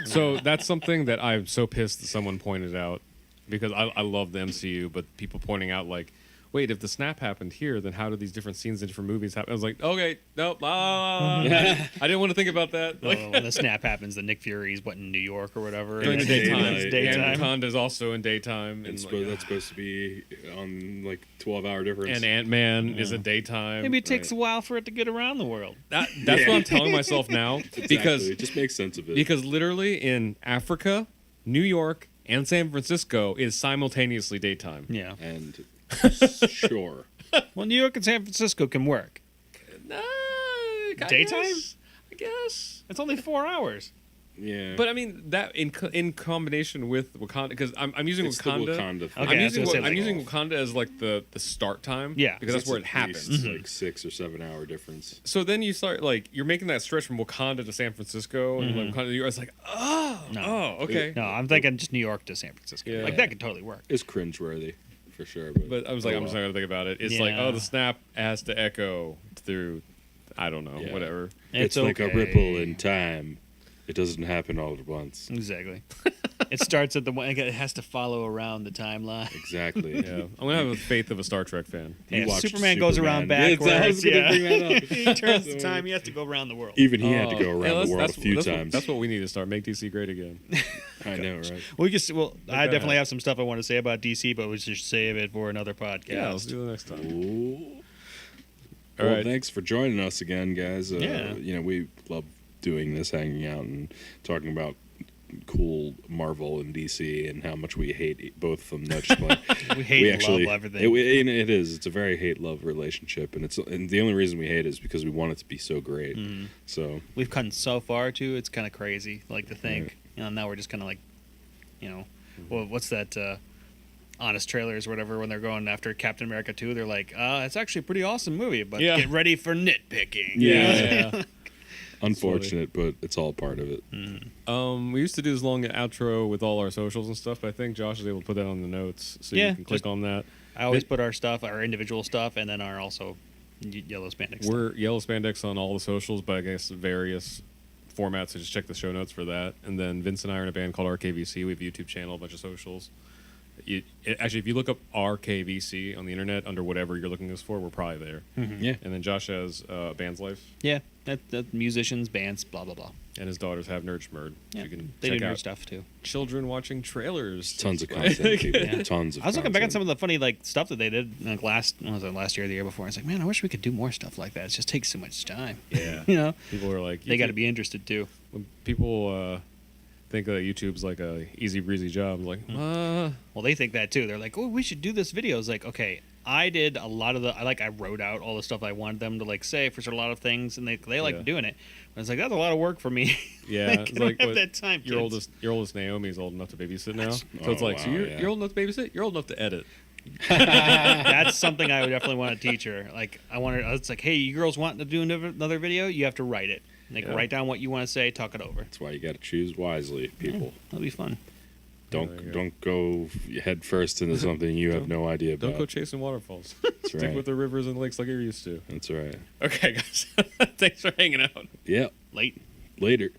So that's something that I'm so pissed that someone pointed out, because I love the MCU, but people pointing out like, wait, if the snap happened here, then how do these different scenes in different movies happen? I was like, okay, nope, I didn't want to think about that. Like, When the snap happens, the Nick Fury's in New York or whatever. during the it's daytime, daylight. Daytime. and Wakanda's also in daytime, and, That's supposed to be on like 12-hour difference. and Ant-Man is in daytime. Maybe it takes a while for it to get around the world. That's Yeah. what I'm telling myself now, because it just makes sense of it. because literally in Africa, New York, and San Francisco is simultaneously daytime. Yeah. and sure, Well, New York and San Francisco can work. Daytime? I guess. It's only 4 hours. yeah, But I mean that in combination with Wakanda, because I'm using it's Wakanda. the Wakanda thing. Okay, I'm I using was gonna say, I'm like, using Wakanda as like the start time. Yeah. because that's where it It's happens. like 6 or 7 hour difference. So then you start like you're making that stretch from Wakanda to San Francisco, and like Wakanda to New York. It's like No. okay. No, I'm thinking just New York to San Francisco. Yeah. Like, that could totally work. It's cringeworthy for sure. But I was like, I'm just not gonna think about it. It's like, Yeah. oh, the snap has to echo through, I don't know, Yeah. whatever. It's like a okay. ripple in time. It doesn't happen all at once. Exactly. It starts at the one. It has to follow around the timeline. Exactly. Yeah, I'm gonna have the faith of a Star Trek fan. You Yeah, watched Superman goes around Superman. backwards. I was gonna bring that up. He turns the time. He has to go around the world. Even he had to go Oh, around yeah, the world a few that's times. That's what we need to start. Make DC great again. I know, right? We just well, I go definitely ahead. have some stuff I want to say about DC, but we should save it for another podcast. Yeah, let's do it next time. Ooh. All Well, right. thanks for joining us again, guys. Yeah. You know, we love doing this, hanging out and talking about cool Marvel and DC and how much we hate both of them. Not just like, We hate and actually, love everything. It is. It's a very hate-love relationship, and the only reason we hate it is because we want it to be so great. Mm-hmm. So We've come so far too. It's kind of crazy, like to think. Right. You know, now we're just kind of like, well, what's that? Honest trailers, or whatever. When they're going after Captain America 2, they're like, it's actually a pretty awesome movie, but Yeah. get ready for nitpicking. Yeah. unfortunate, but it's all part of it. We used to do this long outro with all our socials and stuff, but I think Josh is able to put that on the notes, so Yeah, you can click just- on that. I always put our stuff, our individual stuff, and then our also Yellow Spandex. stuff. We're Yellow Spandex on all the socials, but I guess various formats, so just check the show notes for that. And then Vince and I are in a band called RKVC. We have a YouTube channel, a bunch of socials. Actually, if you look up RKVC on the internet under whatever you're looking us for, we're probably there. Yeah. And then Josh has Band's Life, Yeah, that musicians, bands, blah blah blah. and his daughters have Nerd Schmurd. Yeah, So you can they check do nerd out stuff too. children watching trailers. Tons of content, people. Yeah. Tons of I was looking back at content. some of the funny stuff that they did last year or the year before. I was like, man, I wish we could do more stuff like that. It just takes so much time. Yeah. You know, People are like, they got to be interested too. When people think that YouTube's like a easy breezy job, I'm like, Well, they think that too. They're like, oh, we should do this video. It's like, okay, I did a lot of I wrote out all the stuff I wanted them to say for a lot of things, and they like Yeah. doing it. But it's like, that's a lot of work for me. yeah, I it's don't like have what- that time. your kids. oldest Naomi's old enough to babysit now, so it's Oh, like, so wow, you're, yeah. you're old enough to babysit, you're old enough to edit. That's something I would definitely want to teach her. Like, I want her. It's like, hey, you girls want to do another video? You have to write it. Like, Yeah. write down what you want to say, talk it over. That's why you got to choose wisely, people. That'll be fun. there you Don't go head first into something you have no idea about. Don't go chasing waterfalls. That's Stick right. with the rivers and lakes like you're used to. That's right. Okay, guys, thanks for hanging out. Yeah. Late. Later.